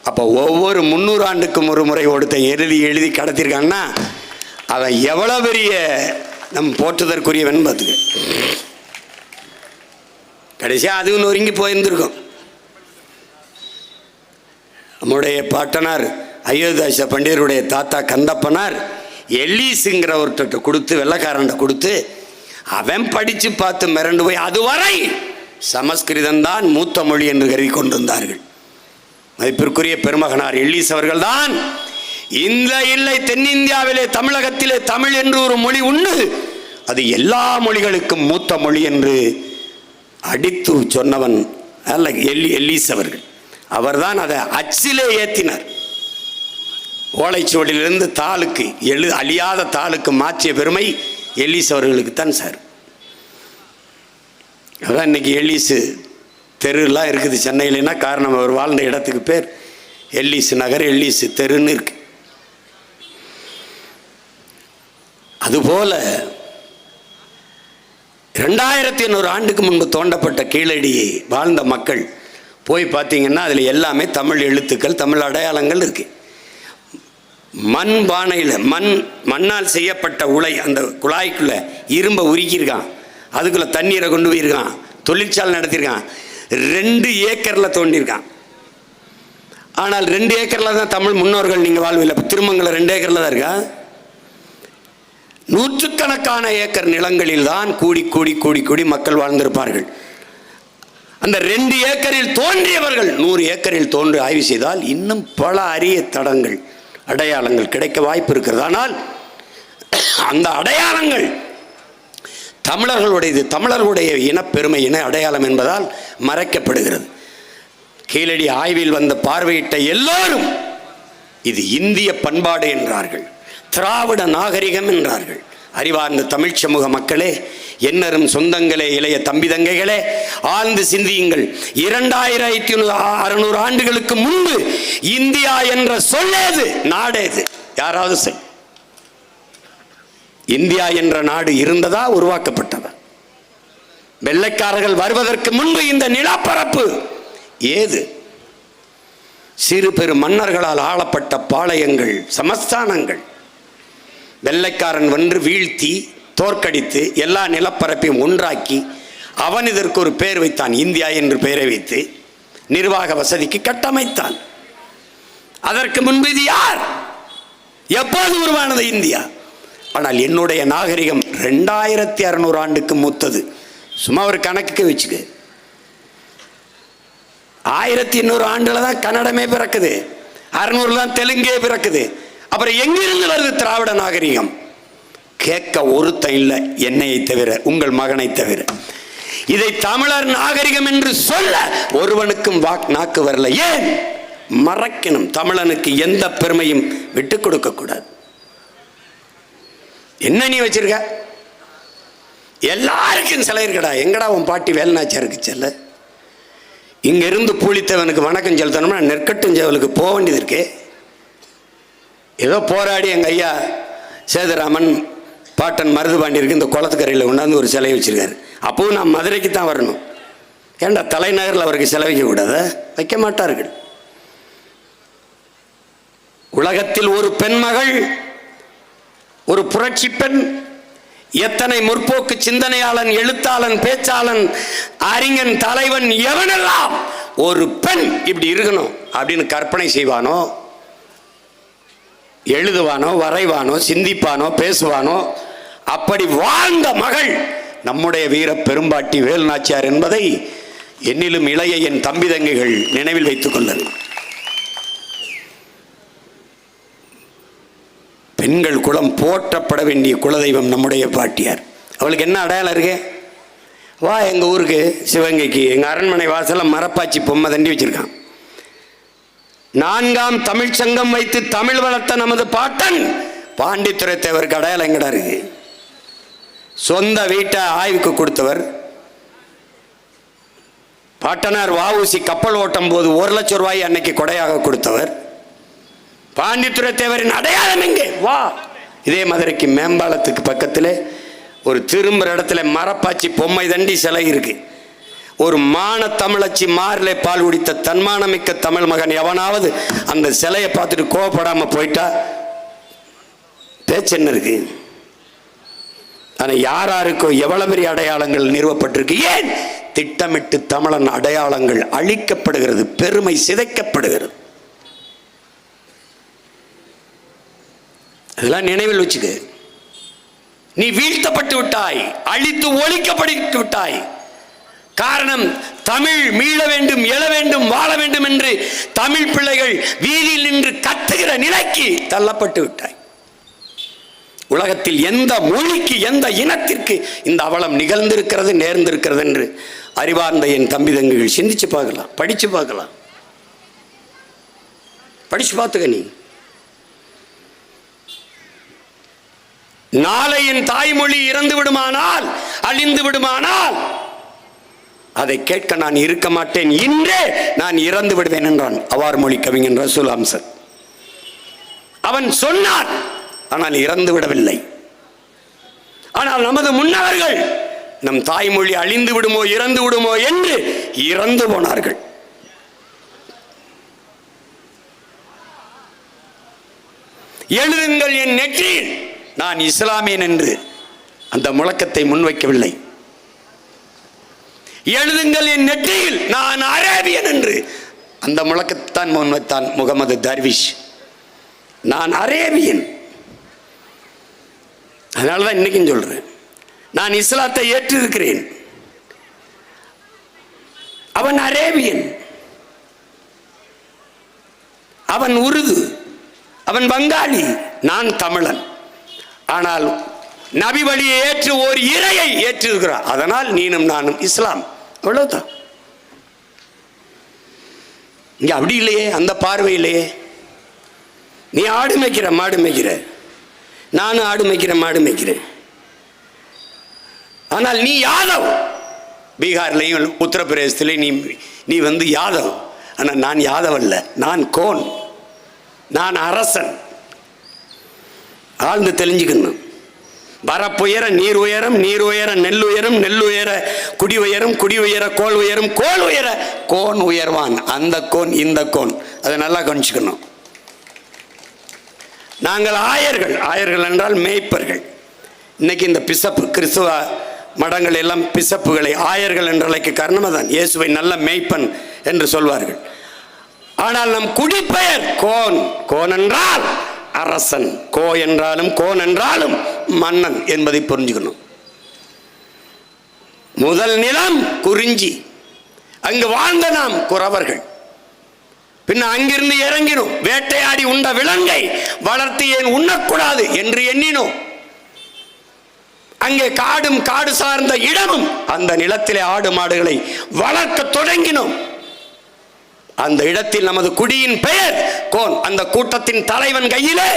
அப்போ ஒவ்வொரு 300 ஆண்டுக்கும் ஒரு முறை ஒருத்தன் எழுதி கடத்திருக்காங்கன்னா அவன் எவ்வளோ பெரிய நம் போற்றுதற்குரியவன் பார்த்துக்க. கடைசியாக அதுவும் நொறுங்கி போயிருந்திருக்கும். நம்முடைய பாட்டனார் அயோத்தியாச பண்டிதருடைய தாத்தா கந்தப்பனார் எல்லீஸுங்கிற ஒருத்தட்ட கொடுத்து, வெள்ளைக்காரன்ட்ட கொடுத்து, அவன் படித்து பார்த்து மிரண்டு போய் அதுவரை சமஸ்கிருதம் தான் மூத்த மொழி என்று கருதி கொண்டிருந்தார்கள். மதிப்பிற்குரிய பெருமகனார் எல்லீஸ் அவர்கள் தான் இந்த இல்லை தென்னிந்தியாவிலே தமிழகத்திலே தமிழ் என்று ஒரு மொழி உண்டு, அது எல்லா மொழிகளுக்கும் மூத்த மொழி என்று அடித்து சொன்னவன் அல்ல எல்லீஸ் அவர்கள். அவர்தான் அதை அச்சிலே ஏற்றினார். ஓலைச்சுவடியிலிருந்து தாளுக்கு அழியாத தாளுக்கு மாற்றிய பெருமை எல்லீஸ் அவர்களுக்கு தான் சார். அதான் இன்னைக்கு எல்லீஸு தெருலாம் இருக்குது சென்னையிலன்னா காரணம் அவர் வாழ்ந்த இடத்துக்கு பேர் எல்லீஸ் நகர், எல்லீஸ் தெருன்னு இருக்கு. அதுபோல 2800 ஆண்டுக்கு முன்பு தோண்டப்பட்ட கீழடியை வாழ்ந்த மக்கள் போய் பார்த்தீங்கன்னா அதில் எல்லாமே தமிழ் எழுத்துக்கள், தமிழ் அடையாளங்கள் இருக்கு. மண் பானையில் மண்ணால் செய்யப்பட்ட உலை, அந்த குழாய்க்குள்ள இரும்பை உருக்கியிருக்கான், அதுக்குள்ள தண்ணீரை கொண்டு போயிருக்கான், தொழிற்சாலை நடத்தியிருக்கான். 2 ஏக்கரில் தோண்டியிருக்கான். ஆனால் 2 ஏக்கரில் தான் தமிழ் முன்னோர்கள் நீங்கள் வாழ்வில்லை. திருமங்கலம் 2 ஏக்கரில் தான் இருக்கா. நூற்றுக்கணக்கான ஏக்கர் நிலங்களில் தான் கூடி கூடி கூடி கூடி மக்கள் வாழ்ந்திருப்பார்கள். அந்த 2 ஏக்கரில் தோன்றியவர்கள் 100 ஏக்கரில் தோன்றி ஆய்வு செய்தால் இன்னும் பல அரிய தடங்கள் அடையாளங்கள் கிடைக்க வாய்ப்பு இருக்கிறது. ஆனால் அந்த அடையாளங்கள் தமிழர்களுடையது, தமிழர்களுடைய இனப்பெருமை, இன அடையாளம் என்பதால் மறைக்கப்படுகிறது. கீழடி ஆய்வில் வந்த பார்வையிட்ட எல்லோரும் இது இந்திய பண்பாடு என்றார்கள், திராவிட நாகரிகம் என்றார்கள். அறிவார்ந்த தமிழ் சமூக மக்களே, என்னரும் சொந்தங்களே, இளைய தம்பி தங்கைகளே, ஆழ்ந்து சிந்தியுங்கள். 2600 ஆண்டுகளுக்கு முன்பு இந்தியா என்ற சொல்லேது, நாடேது? யாராவது சொல். இந்தியா என்ற நாடு இருந்ததா, உருவாக்கப்பட்டதா? வெள்ளைக்காரர்கள் வருவதற்கு முன்பு இந்த நிலப்பரப்பு ஏது? சிறு பெரு மன்னர்களால் ஆளப்பட்ட பாளையங்கள், சமஸ்தானங்கள். வெள்ளைக்காரன் வென்று வீழ்த்தி தோற்கடித்து எல்லா நிலப்பரப்பையும் ஒன்றாக்கி அவன் இதற்கு ஒரு பெயர் வைத்தான், இந்தியா என்று பெயரை வைத்து நிர்வாக வசதிக்கு கட்டமைத்தான். அதற்கு முன்பு இது யார்? எப்போது உருவானது இந்தியா? ஆனால் என்னுடைய நாகரிகம் 2600 ஆண்டுக்கு மூத்தது. சும்மா ஒரு கணக்குக்கு வச்சுக்க. 1800 ஆண்டுல தான் கன்னடமே பிறக்குது, 600 தான் தெலுங்கே பிறக்குது. அப்புறம் எங்கிருந்து வருது திராவிட நாகரிகம்? கேட்க ஒருத்தன் இல்லை, என்னையை தவிர, உங்கள் மகனை தவிர. இதை தமிழர் நாகரிகம் என்று சொல்ல ஒருவனுக்கும் நாக்கு வரல. ஏன்? மறக்கணும். தமிழனுக்கு எந்த பெருமையும் விட்டு கொடுக்க கூடாது. என்ன நீ வச்சிருக்க? எல்லாருக்கும் சிலை இருக்கடா. எங்கடா உன் பாட்டி வேலுநாச்சியாருக்கு செல்ல? இங்க இருந்து பூலித்தவனுக்கு வணக்கம் செலுத்தணும்னா நெற்கட்டுஞ்சவலுக்கு போக வேண்டியது இருக்கு. ஏதோ போராடி எங்கள் ஐயா சேதுராமன் பாட்டன் மருதுபாண்டியருக்கு இந்த குளத்துக்கரையில் கொண்டாந்து ஒரு சிலை வச்சிருக்காரு. அப்பவும் நான் மதுரைக்கு தான் வரணும். ஏண்டா தலைநகரில் அவருக்கு சிலை வைக்க கூடாதா? வைக்க மாட்டார்கள். உலகத்தில் ஒரு பெண்மகள், ஒரு புரட்சி பெண், எத்தனை முற்போக்கு சிந்தனையாளன், எழுத்தாளன், பேச்சாளன், அறிஞன், தலைவன், எவனெல்லாம் ஒரு பெண் இப்படி இருக்கணும் அப்படின்னு கற்பனை செய்வானோ, எழுதுவானோ, வரைவானோ, சிந்திப்பானோ, பேசுவானோ, அப்படி வாழ்ந்த மகள் நம்முடைய வீர பெரும்பாட்டி வேலுநாச்சியார் என்பதை என்னிலும் இளைய என் தம்பி தங்கைகள் நினைவில் வைத்துக் கொள்ளுங்கள். பெண்கள் குலம் போற்றப்பட வேண்டிய குலதெய்வம் நம்முடைய பாட்டியார். அவளுக்கு என்ன அடையாளம் இருக்கு? வா எங்கள் ஊருக்கு சிவகங்கைக்கு, எங்கள் அரண்மனை வாசலில் மரப்பாச்சி பொம்மை தண்டி வச்சிருக்கான். 4ஆம் தமிழ் சங்கம் வைத்து தமிழ் வளர்த்த நமது பாட்டன் பாண்டித்துரை தேவருக்கு அடையாளம் எங்கடா இருக்கு? சொந்த வீட்டை ஆய்வுக்கு கொடுத்தவர். பாட்டனார் வஉசி கப்பல் ஓட்டும் போது 1 லட்சம் ரூபாய் அன்னைக்கு கொடையாக கொடுத்தவர். பாண்டித்துரை தேவரின் அடையாளம் எங்கே? வா. இதே மதுரைக்கு மேம்பாலத்துக்கு பக்கத்தில் ஒரு திரும்புற இடத்துல மரப்பாச்சி பொம்மை தண்டி சிலை இருக்கு. ஒரு மான தமிழச்சி மாரிலே பால் குடித்த தன்மானமிக்க தமிழ் மகன் எவனாவது அந்த சிலையை பார்த்துட்டு கோவப்படாம போயிட்டா பேச்சு என்ன இருக்கு? ஆனால் யாராருக்கோ எவ்வளவு பெரிய அடையாளங்கள் நிறுவப்பட்டிருக்கு. ஏன்? திட்டமிட்டு தமிழன் அடையாளங்கள் அழிக்கப்படுகிறது, பெருமை சிதைக்கப்படுகிறது. அதெல்லாம் நினைவில் வச்சுக்க. நீ வீழ்த்தப்பட்டு விட்டாய், அழித்து ஒழிக்கப்பட்டு விட்டாய். காரணம், தமிழ் மீள வேண்டும், எழ வேண்டும், வாழ வேண்டும் என்று தமிழ் பிள்ளைகள் வீதியில் நின்று கத்துகிற நிலைக்கு தள்ளப்பட்டு விட்டாய். உலகத்தில் எந்த மொழிக்கு, எந்த இனத்திற்கு இந்த அவலம் நிகழ்ந்திருக்கிறது, நேர்ந்திருக்கிறது என்று அறிவார்ந்த என் தம்பி தங்கைகள் சிந்திச்சு பார்க்கலாம், படிச்சு பார்க்கலாம். படிச்சு பார்த்துக்க. நீ நாளை என் தாய்மொழி இறந்து விடுமானால், அழிந்து விடுமானால் அதை கேட்க நான் இருக்க மாட்டேன், இன்றே நான் இறந்து விடுவேன் என்றான் அவார் மொழி கவிஞன் ரசூல் அம்சத். அவன் சொன்னான், ஆனால் இறந்து விடவில்லை. ஆனால் நமது முன்னவர்கள் நம் தாய்மொழி அழிந்து விடுமோ, இறந்து விடுமோ என்று இறந்து போனார்கள். எழுதுங்கள் என் நெற்றியில் நான் இஸ்லாமியன் என்று அந்த முழக்கத்தை முன்வைக்கவில்லை. எழுதுங்கள் என் நெற்றியில் நான் அரேபியன் என்று அந்த முழக்கத்தான் முன்வைத்தான் முகமது தர்விஷ். நான் அரேபியன். அதனாலதான் இன்னைக்கும் சொல்றேன், நான் இஸ்லாத்தை ஏற்றிருக்கிறேன். அவன் அரேபியன், அவன் உருது, அவன் வங்காளி, நான் தமிழன். ஆனால் நபி வழியை ஏற்று ஒரு இறையை ஏற்றிருக்கிறார். அதனால் நீனும் நானும் இஸ்லாம், அவ்வளவுதான். இங்க அப்படி இல்லையே, அந்த பார்வை இல்லையே. நீ ஆடு மேய்க்கிற மாடு மேய்க்கிற, நானும் ஆடு மேய்க்கிறேன் மாடு மேய்க்கிறேன். ஆனால் நீ யாதவ், பீகார்லையும் உத்தரப்பிரதேசத்திலையும் நீ வந்து யாதவ். ஆனால் நான் யாதவ் அல்ல, நான் கோன், நான் அரசன். ஆழ்ந்து தெரிஞ்சுக்கணும். வரப்புயர நீர் உயரம், நீர் உயர நெல் உயரம், நெல் உயர குடி உயரம், குடி உயர கோல் உயரம், கோல் உயர கோன் உயர்வான். அந்த கோன் இந்த கோன், அதை நல்லா கவனிச்சுக்கணும். நாங்கள் ஆயர்கள், ஆயர்கள் என்றால் மேய்ப்பர்கள். இன்னைக்கு இந்த பிசப்பு கிறிஸ்துவ மடங்கள் எல்லாம் பிசப்புகளை ஆயர்கள் என்ற அழைக்க காரணமாக தான் இயேசுவை நல்ல மேய்ப்பன் என்று சொல்வார்கள். ஆனால் நம் குடிப்பெயர் கோன். கோன் என்றால் அரசன், கோ என்றாலும் கோன் என்றாலும் மன்னன் என்பதை புரிஞ்சுக்கணும். முதல் நிலம் குறிஞ்சி, அங்கு வாழ்ந்த நாம் குறவர்கள். பின்ன அங்கிருந்து இறங்கினோம். வேட்டையாடி உண்ட விலங்கை வளர்த்து ஏன் உண்ணக்கூடாது என்று எண்ணினோம். அங்கே காடும் காடு சார்ந்த இடமும் அந்த நிலத்திலே ஆடு மாடுகளை வளர்க்க தொடங்கினோம். அந்த இடத்தில் நமது குடியின் பெயர் கோன். அந்த கூட்டத்தின் தலைவன் கையிலே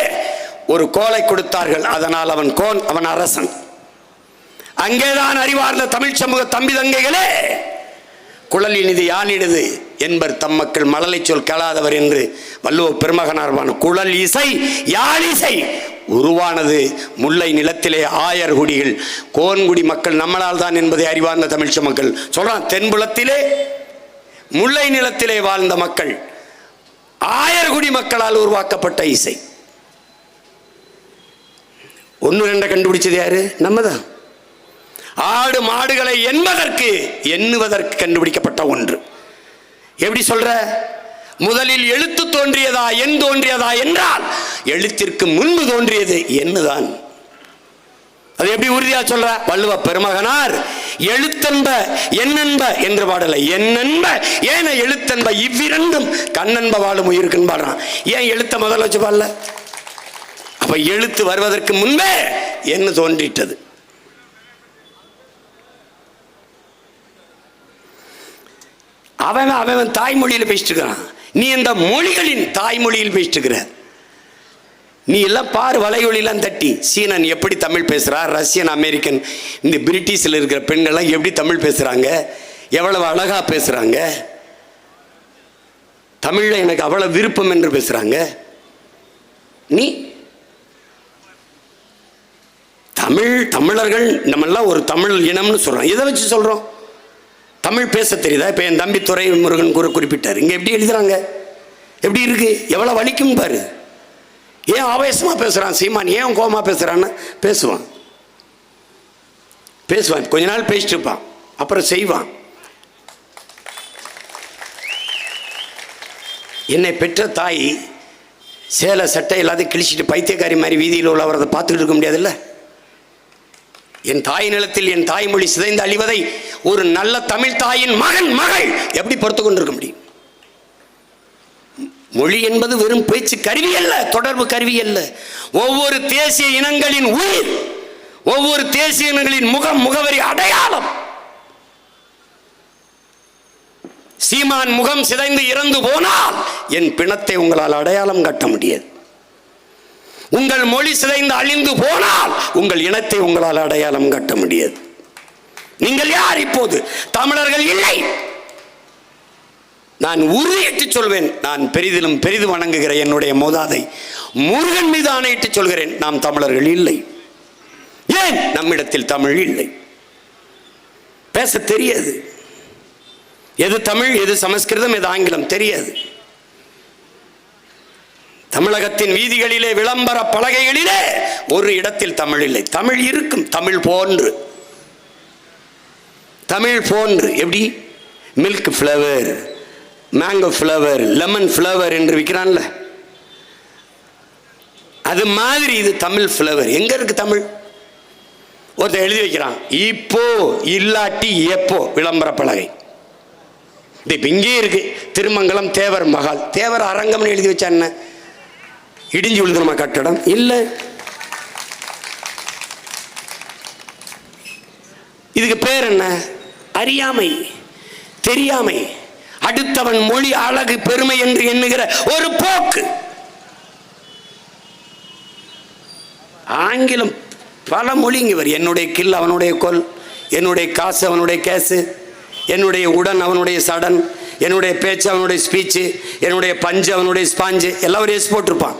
ஒரு கோலை கொடுத்தார்கள். அதனால் அவன் கோன், அவன் அரசன். அங்கேதான் அறிவார்ந்த தமிழ் சமூக தம்பி தங்கைகளே, குழல் இனிது யானிடுது என்பர் தம் மக்கள் மழலை சொல் கேளாதவர் என்று வள்ளுவ பெருமகனார்வான குழல் இசை யாழிசை உருவானது முல்லை நிலத்திலே ஆயர் குடிகள், கோன்குடி மக்கள் நம்மளால் தான் என்பதை அறிவார்ந்த தமிழ்ச்ச மக்கள் சொல்றான். தென்புலத்திலே முல்லை நிலத்திலே வாழ்ந்த மக்கள், ஆயர்குடி மக்களால் உருவாக்கப்பட்ட இசை. ஒன்று ரெண்ட கண்டுபிடிச்சது யாரு? நம்ம தான். ஆடு மாடுகளை எண்ணுவதற்கு கண்டுபிடிக்கப்பட்ட ஒன்று. எப்படி சொல்ற? முதலில் எழுத்து தோன்றியதா எண் தோன்றியதா என்றால் எழுத்திற்கு முன்பு தோன்றியது எண்ணுதான். அது எப்படி உறுதியா சொல்ற? வள்ளுவ பெருமகனார் எழுத்தென்ப எண்ணென்ப என்று பாடல, எண்ணென்ப ஏன எழுத்தென்ப இவ்விரண்டும் கண்ணென்ப வாழும் உயிருக்குன்னு பாடுறான். ஏன் எழுத்த முதல்ல வச்சு பாடல? அப்ப எழுத்து வருவதற்கு முன்பே என்ன தோன்றிட்டது. அவன் தாய்மொழியில் பேசிட்டு இருக்கிறான். நீ இந்த மொழிகளின் தாய்மொழியில் பேசிட்டு இருக்கிற. நீ எல்லாம் பாரு, வலையொலிலாம் தட்டி சீனன் எப்படி தமிழ் பேசுறா, ரஷ்யன் அமெரிக்கன் இந்த பிரிட்டிஷில் இருக்கிற பெண்கள்லாம் எப்படி தமிழ் பேசுறாங்க, எவ்வளவு அழகா பேசுறாங்க, தமிழ்ல எனக்கு அவ்வளவு விருப்பம் என்று பேசுறாங்க. நீ தமிழர்கள் நம்மெல்லாம் ஒரு தமிழ் இனம்னு சொல்றோம். எதை வச்சு சொல்றோம்? தமிழ் பேச தெரியுதா? இப்போ என் தம்பி துரை முருகன் குறிப்பிட்டார். இங்கே எப்படி எழுதுறாங்க, எப்படி இருக்கு, எவ்வளோ வலிக்கும் பாரு. ஏன் ஆவேசமாக பேசுகிறான் சீமான், ஏன் கோபமாக பேசுகிறான்னு பேசுவான். கொஞ்ச நாள் பேசிட்டு இருப்பான், அப்புறம் செய்வான். என்னை பெற்ற தாய் சேலை சட்டை எல்லாத்தையும் கிழிச்சிட்டு பைத்தியக்காரி மாதிரி வீதியில் உள்ளவரதை பார்த்துக்கிட்டு இருக்க முடியாதுல்ல. என் தாய் நிலத்தில் என் தாய்மொழி சிதைந்து அழிவதை ஒரு நல்ல தமிழ் தாயின் மகள் எப்படி பொறுத்து கொண்டிருக்க முடியும்? மொழி என்பது வெறும் பேச்சு கருவி அல்ல, தொடர்பு கருவி அல்ல. ஒவ்வொரு தேசிய இனங்களின் உயிர், ஒவ்வொரு தேசிய இனங்களின் முகவரி அடையாளம். சீமான் முகம் சிதைந்து இறந்து போனால் என் பிணத்தை உங்களால் அடையாளம் காட்ட முடியாது. உங்கள் மொழி சிதைந்து அழிந்து போனால் உங்கள் இனத்தை உங்களால் அடையாளம் காட்ட முடியாது. நீங்கள் யார்? இப்போது தமிழர்கள் இல்லை. நான் உறுதியிட்டு சொல்வேன், நான் பெரிதிலும் பெரிது வணங்குகிற என்னுடைய மூதாதை முருகன் மீது ஆணையிட்டு சொல்கிறேன், நாம் தமிழர்கள் இல்லை. ஏன்? நம்மிடத்தில் தமிழ் இல்லை. பேச தெரியாது. எது தமிழ், எது சமஸ்கிருதம், எது ஆங்கிலம் தெரியாது. தமிழகத்தின் வீதிகளிலே விளம்பர பலகைகளிலே ஒரு இடத்தில் தமிழ் இல்லை. தமிழ் இருக்கும், தமிழ் போன்று. எப்படி? Milk flower, mango flower, lemon flower என்று விற்கிறான்ல, அது மாதிரி இது தமிழ் ஃப்ளவர். எங்க இருக்கு தமிழ்? ஒருத்தர் எழுதி வைக்கிறான், இப்போ இல்லாட்டி எப்போ விளம்பர பலகை. இது இங்கே இருக்கு. திருமங்கலம் தேவர் மகால், தேவர் அரங்கம்னு எழுதி வச்சா என்ன? இடிஞ்சு விழுந்துருமா கட்டடம்? இல்லை. இதுக்கு பேர் என்ன? அறியாமை, தெரியாமை, அடுத்தவன் மொழி அழகு பெருமை என்று எண்ணுகிற ஒரு போக்கு. ஆங்கிலம் பல மொழிங்க வரும். என்னுடைய கில் அவனுடைய கொல், என்னுடைய காசு அவனுடைய கேசு, என்னுடைய உடன் அவனுடைய சடன், என்னுடைய பேச்சு அவனுடைய ஸ்பீச்சு, என்னுடைய பஞ்சு அவனுடைய ஸ்பாஞ்சு, எல்லாம் ஒரு எஸ் போட்டிருப்பான்.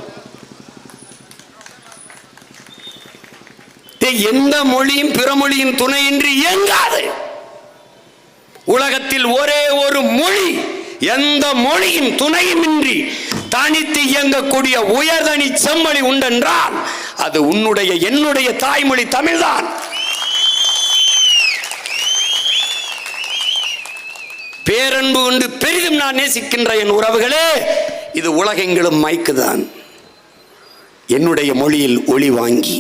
எந்த மொழியும் பிற மொழியின் துணையின்றி இயங்காது. உலகத்தில் ஒரே ஒரு மொழி எந்த மொழியின் துணையுமின்றி தனித்து இயங்கக்கூடிய உயர்தனி செம்மொழி உண்டென்றால் அது உன்னுடைய என்னுடைய தாய்மொழி தமிழ்தான். பேரன்பு கொண்டு பெரிதும் நான் நேசிக்கின்ற என் உறவுகளே, இது உலகெங்கிலும் மைக்குதான். என்னுடைய மொழியில் ஒளி வாங்கி,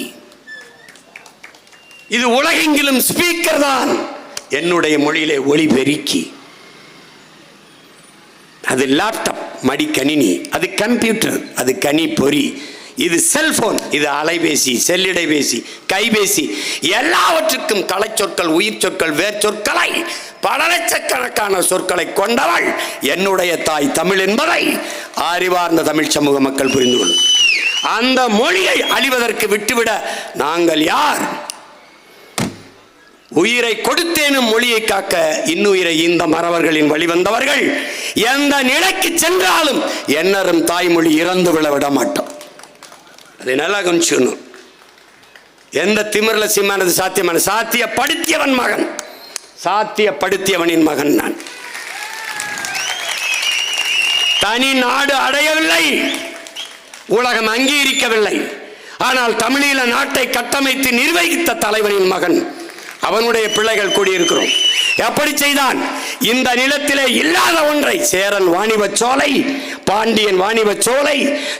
இது உலகெங்கிலும் ஸ்பீக்கர் தான். என்னுடைய மொழியிலே ஒளி பெருக்கி, அது லேப்டாப் மடிக்கணினி, அது கம்ப்யூட்டர், அது கணிப்பொறி, இது செல்போன், இது அலைபேசி, செல்லிடைபேசி, கைபேசி, எல்லாவற்றுக்கும் கலை சொற்கள், உயிர் சொற்கள், வேர் சொற்களை, பல லட்சக்கணக்கான சொற்களை கொண்டவள் என்னுடைய தாய் தமிழ் என்பதை அறிவார்ந்த தமிழ் சமூக மக்கள் புரிந்து கொள்ளும். அந்த மொழியை அழிவதற்கு விட்டுவிட நாங்கள் யார்? உயிரை கொடுத்தேனும் மொழியை காக்க இன்னுயிரை இந்த மறவர்களின் வழிவந்தவர்கள் எந்த நிலைக்கு சென்றாலும் என்னரும் தாய்மொழி இறந்து விட மாட்டோம். அதை நல்லா கவனிச்சுக்கணும். எந்த திமிர்ல சிம்மானது சாத்தியமான? சாத்தியப்படுத்தியவன் மகன், சாத்தியப்படுத்தியவனின் மகன் நான். தனி நாடு அடையவில்லை, உலகம் அங்கீகரிக்கவில்லை. ஆனால் தமிழீழ நாட்டை கட்டமைத்து நிர்வகித்த தலைவனின் மகன், அவனுடைய பிள்ளைகள் கூடியிருக்கிறோம். எப்படி செய்தான்? இந்த நிலத்திலே இல்லாத ஒன்றை சேரன் வாணிப சோலை, பாண்டியன் வாணிப சோலை,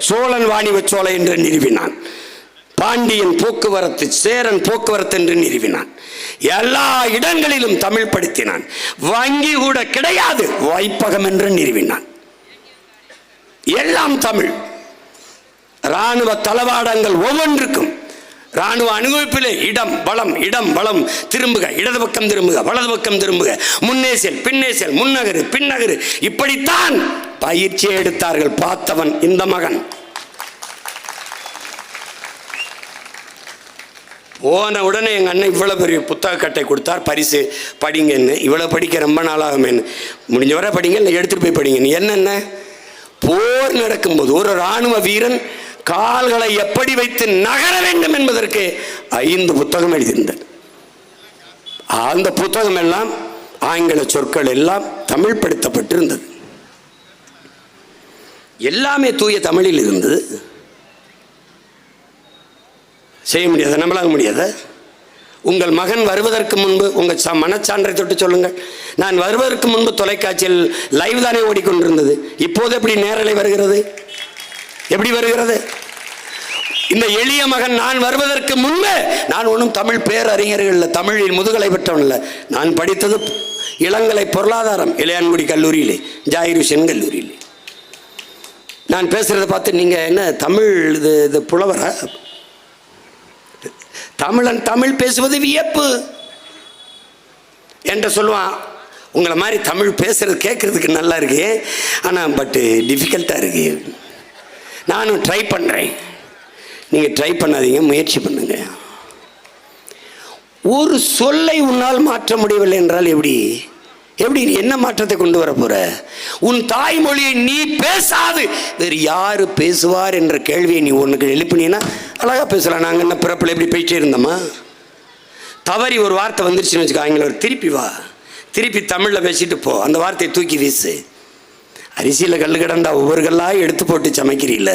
சோழன் வாணிப சோலை என்று நிறுவினான். பாண்டியன் போக்குவரத்து, சேரன் போக்குவரத்து என்று நிறுவினான். எல்லா இடங்களிலும் தமிழ் படுத்தினான். வங்கி கூட கிடையாது, வைப்பகம் என்று நிறுவினான். எல்லாம் தமிழ். இராணுவ தளவாடங்கள் ஒவ்வொன்றுக்கும் ராணுவ அனுபவிப்பிலே இடம் பலம், இடம் பலம், திரும்புக, இடது பக்கம் திரும்புக, வலது பக்கம் திரும்புக, முன்னே செல், பின்னே செல், முன்னகரு, பின்னகரு, இப்படித்தான் பயிற்சியை எடுத்தார்கள். பார்த்தவன் இந்த மகன். போன உடனே எங்கள் அண்ணன் இவ்வளோ பெரிய புத்தக கட்டை கொடுத்தார், பரிசு படிங்கன்னு. இவ்வளோ படிக்க ரொம்ப நாளாகுமேன்னு, முடிஞ்ச வரை படிங்க, இல்லை எடுத்துகிட்டு போய் படிங்கன்னு. என்னென்ன போர் நடக்கும்போது ஒரு இராணுவ வீரன் கால்களை எப்படி வைத்து நகர வேண்டும் என்பதற்கு 5 புத்தகம் எழுதியிருந்தார். அந்த புத்தகம் எல்லாம் ஆங்கில சொற்கள் எல்லாம் தமிழ் படுத்தப்பட்டிருந்தது. எல்லாமே தூய தமிழில் இருந்தது. செய்ய முடியாத, நம்மளால முடியாத. உங்கள் மகன் வருவதற்கு முன்பு உங்கள் மனச்சான்றை தொட்டு சொல்லுங்கள். நான் வருவதற்கு முன்பு தொலைக்காட்சியில் லைவ் தானே ஓடிக்கொண்டிருந்தது. இப்போது எப்படி நேரலை வருகிறது? எப்படி வருகிறது? இந்த எளிய மகன் நான் வருவதற்கு முன்பே, நான் ஒன்றும் தமிழ் பேரறிஞர்கள் இல்லை, தமிழில் முதுகலை பெற்றவன் இல்லை. நான் படித்தது இளங்கலை பொருளாதாரம் இளையான்குடி கல்லூரியிலே, ஜாயிர் ஹுசேன் கல்லூரியிலே. நான் பேசுகிறத பார்த்து நீங்கள் என்ன தமிழ் இது புலவரா? தமிழன் தமிழ் பேசுவது வியப்பு என்று சொல்லுவான். உங்களை மாதிரி தமிழ் பேசுறது கேட்கறதுக்கு நல்லா இருக்கு, ஆனால் பட்டு டிஃபிகல்ட்டாக இருக்கு. நானும் ட்ரை பண்ணுறேன். நீங்கள் ட்ரை பண்ணாதீங்க, முயற்சி பண்ணுங்க. ஒரு சொல்லை உன்னால் மாற்ற முடியவில்லை என்றால் எப்படி எப்படி என்ன மாற்றத்தை கொண்டு வர போற? உன் தாய்மொழியை நீ பேசாது வேறு யாரு பேசுவார் என்ற கேள்வியை நீ உனக்கு எழுப்பினீன்னா அழகா பேசலாம். நாங்கள் என்ன பிறப்பில் எப்படி போயிட்டே இருந்தோமா? தவறி ஒரு வார்த்தை வந்துருச்சுன்னு வச்சுக்கோ, ஆங்கிலம் திருப்பி வா, திருப்பி தமிழில் பேசிட்டு போ, அந்த வார்த்தையை தூக்கி வீசு. அரிசியில் கல் கிடந்தா ஒவ்வொரு கல்லாக எடுத்து போட்டு சமைக்கிறீல்ல,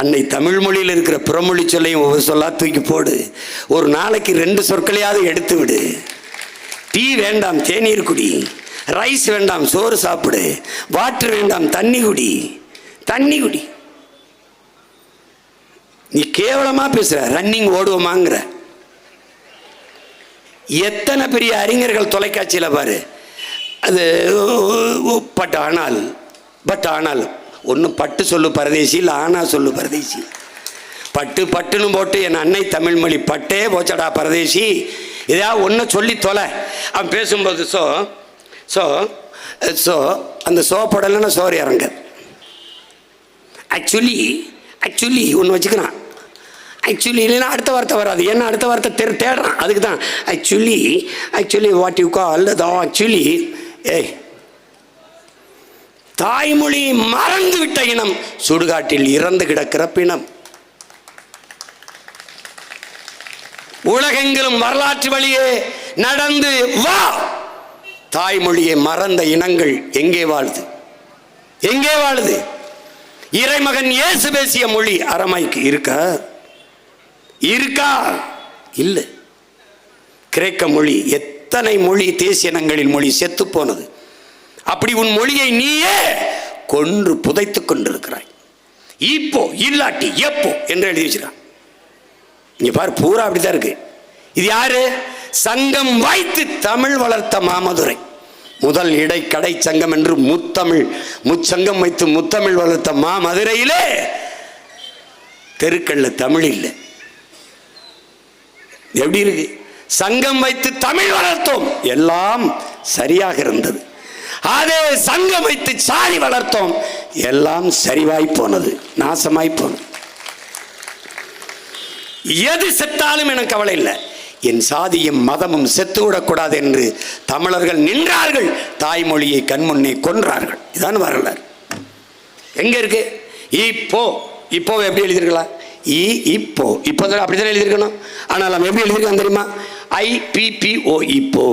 அன்னை தமிழ் மொழியில் இருக்கிற புறமொழி சொல்லையும் ஒவ்வொரு சொல்லா தூக்கி போடு. ஒரு நாளைக்கு 2 சொற்களையாவது எடுத்து விடு. டீ வேண்டாம் தேநீர் குடி, ரைஸ் வேண்டாம் சோறு சாப்பிடு, வாட்டர் வேண்டாம் தண்ணி குடி, தண்ணி குடி. நீ கேவலமா பேசுற, ரன்னிங் ஓடுவோமாங்கிற. எத்தனை பெரிய அறிஞர்கள் தொலைக்காட்சியில் பாரு. அது பட் ஆனால் ஒன்று பட்டு சொல்லு பரதேசி, இல்லை ஆனா சொல்லு பரதேசி. பட்டு பட்டுன்னு போட்டு என் அன்னை தமிழ் மொழி பட்டே போச்சடா பரதேசி, இதையாவது ஒன்று சொல்லி தொலை. அவன் பேசும்போது ஸோ ஸோ ஸோ அந்த சோ போடலைன்னா சோறு இறங்க. ஆக்சுவலி ஒன்று வச்சுக்கிறான். ஆக்சுவலி இல்லைன்னா அடுத்த வார்த்தை வராது. ஏன்னா அடுத்த வார்த்தை தேடுறான். அதுக்கு தான் actually what you call actually. ஏய், தாய்மொழி மறந்து விட்ட இனம் சுடுகாட்டில் இறந்து கிடக்கிற பிணம். உலகெங்கிலும் வரலாற்று வழியே நடந்து வா. தாய்மொழியை மறந்த இனங்கள் எங்கே வாழுது? எங்கே வாழுது? இறைமகன் இயேசு பேசிய மொழி அரமாய்க்கு இருக்கா? இல்லை. கிரேக்க மொழி, எத்தனை மொழி தேசிய இனங்களின் மொழி செத்து போனது. அப்படி உன் மொழியை நீயே கொன்று புதைத்துக் கொண்டிருக்கிறாய். இப்போ இல்லாட்டி எப்போ என்று எழுதி வச்சிருக்கான். இங்க பாரு, பூரா அப்படித்தான் இருக்கு. இது யாரு? சங்கம் வைத்து தமிழ் வளர்த்த மாமதுரை. முதல் இடை கடை சங்கம் என்று முச்சங்கம் வைத்து முத்தமிழ் வளர்த்த மாமதுரையிலே தெருக்கள்ல தமிழ் இல்லை. எப்படி இருக்கு? சங்கம் வைத்து தமிழ் வளர்த்தோம், எல்லாம் சரியாக இருந்தது. அதே சங்கம் வைத்து சாதி வளர்த்தோம், எல்லாம் சரிவாய் போனது, நாசமாய் போனது. எது செத்தாலும் எனக்கு கவலை இல்லை, என் சாதியும் மதமும் செத்துவிடக்கூடாது என்று தமிழர்கள் நின்றார்கள். தாய்மொழியை கண்முன்னே கொன்றார்கள். இதான் வரலாறு. எங்க இருக்கு? இப்போ எப்படி எழுதிருக்கலாம்? இப்போ அப்படிதான் எழுதியிருக்கணும். ஆனால் நம்ம எப்படி எழுதியிருக்கோம் தெரியுமா? IPPO. இப்போ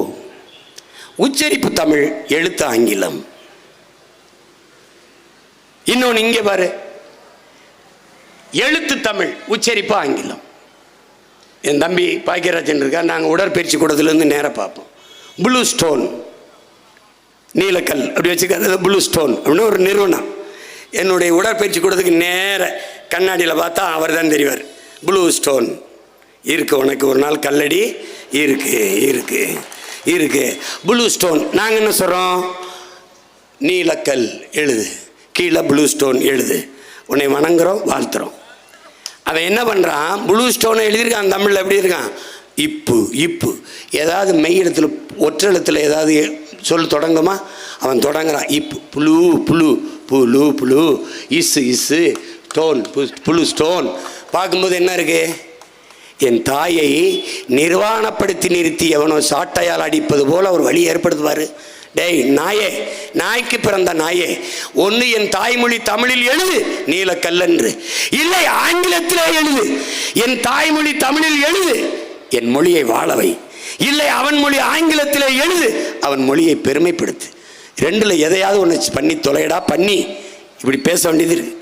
உச்சரிப்பு தமிழ், எழுத்து ஆங்கிலம். இன்னொன்று இங்கே பாரு, எழுத்து தமிழ், உச்சரிப்பு ஆங்கிலம். என் தம்பி பாக்கியராஜன் இருக்கா, நாங்கள் உடற்பயிற்சி கூடத்துலேருந்து நேராக பார்ப்போம். ப்ளூ ஸ்டோன், நீலக்கல் அப்படி வச்சுக்க, ப்ளூ ஸ்டோன் அப்படின்னு ஒரு நிறுவனம். என்னுடைய உடற்பயிற்சி கூடத்துக்கு நேர கண்ணாடியில் பார்த்தா அவர் தான் தெரிவார். ப்ளூ ஸ்டோன் இருக்கு, உனக்கு ஒரு நாள் கல்லடி இருக்கு. Blue stone. நாங்கள் என்ன சொல்கிறோம்? நீலக்கல் எழுது, கீழே ப்ளூ ஸ்டோன் எழுது, உன்னை வணங்குறோம், வாழ்த்துறோம். அவன் என்ன பண்ணுறான்? ப்ளூ ஸ்டோனை எழுதியிருக்கான். தமிழில் எப்படி இருக்கான்? இப்பு. ஏதாவது மெய் எழுத்துல ஒற்றெழுத்தில் ஏதாவது சொல் தொடங்குமா? அவன் தொடங்குறான். இப்பு, புழு, இசு ஸ்டோன், புழு ஸ்டோன். பார்க்கும்போது என்ன இருக்கு? என் தாயை நிர்வாணப்படுத்தி நிறுத்தி எவனோ சாட்டையால் அடிப்பது போல ஒரு வழி ஏற்படுத்துவார். டேய் நாயே, நாய்க்கு பிறந்த நாயே, ஒன்று என் தாய்மொழி தமிழில் எழுது, நீலக்கல்லன்று. இல்லை, ஆங்கிலத்திலே எழுது. என் தாய்மொழி தமிழில் எழுது, என் மொழியை வாழவை. இல்லை, அவன் மொழி ஆங்கிலத்திலே எழுது, அவன் மொழியை பெருமைப்படுத்து. ரெண்டுல எதையாவது ஒன்று பண்ணி தொலைடா. பண்ணி இப்படி பேச வேண்டியது இருக்கு.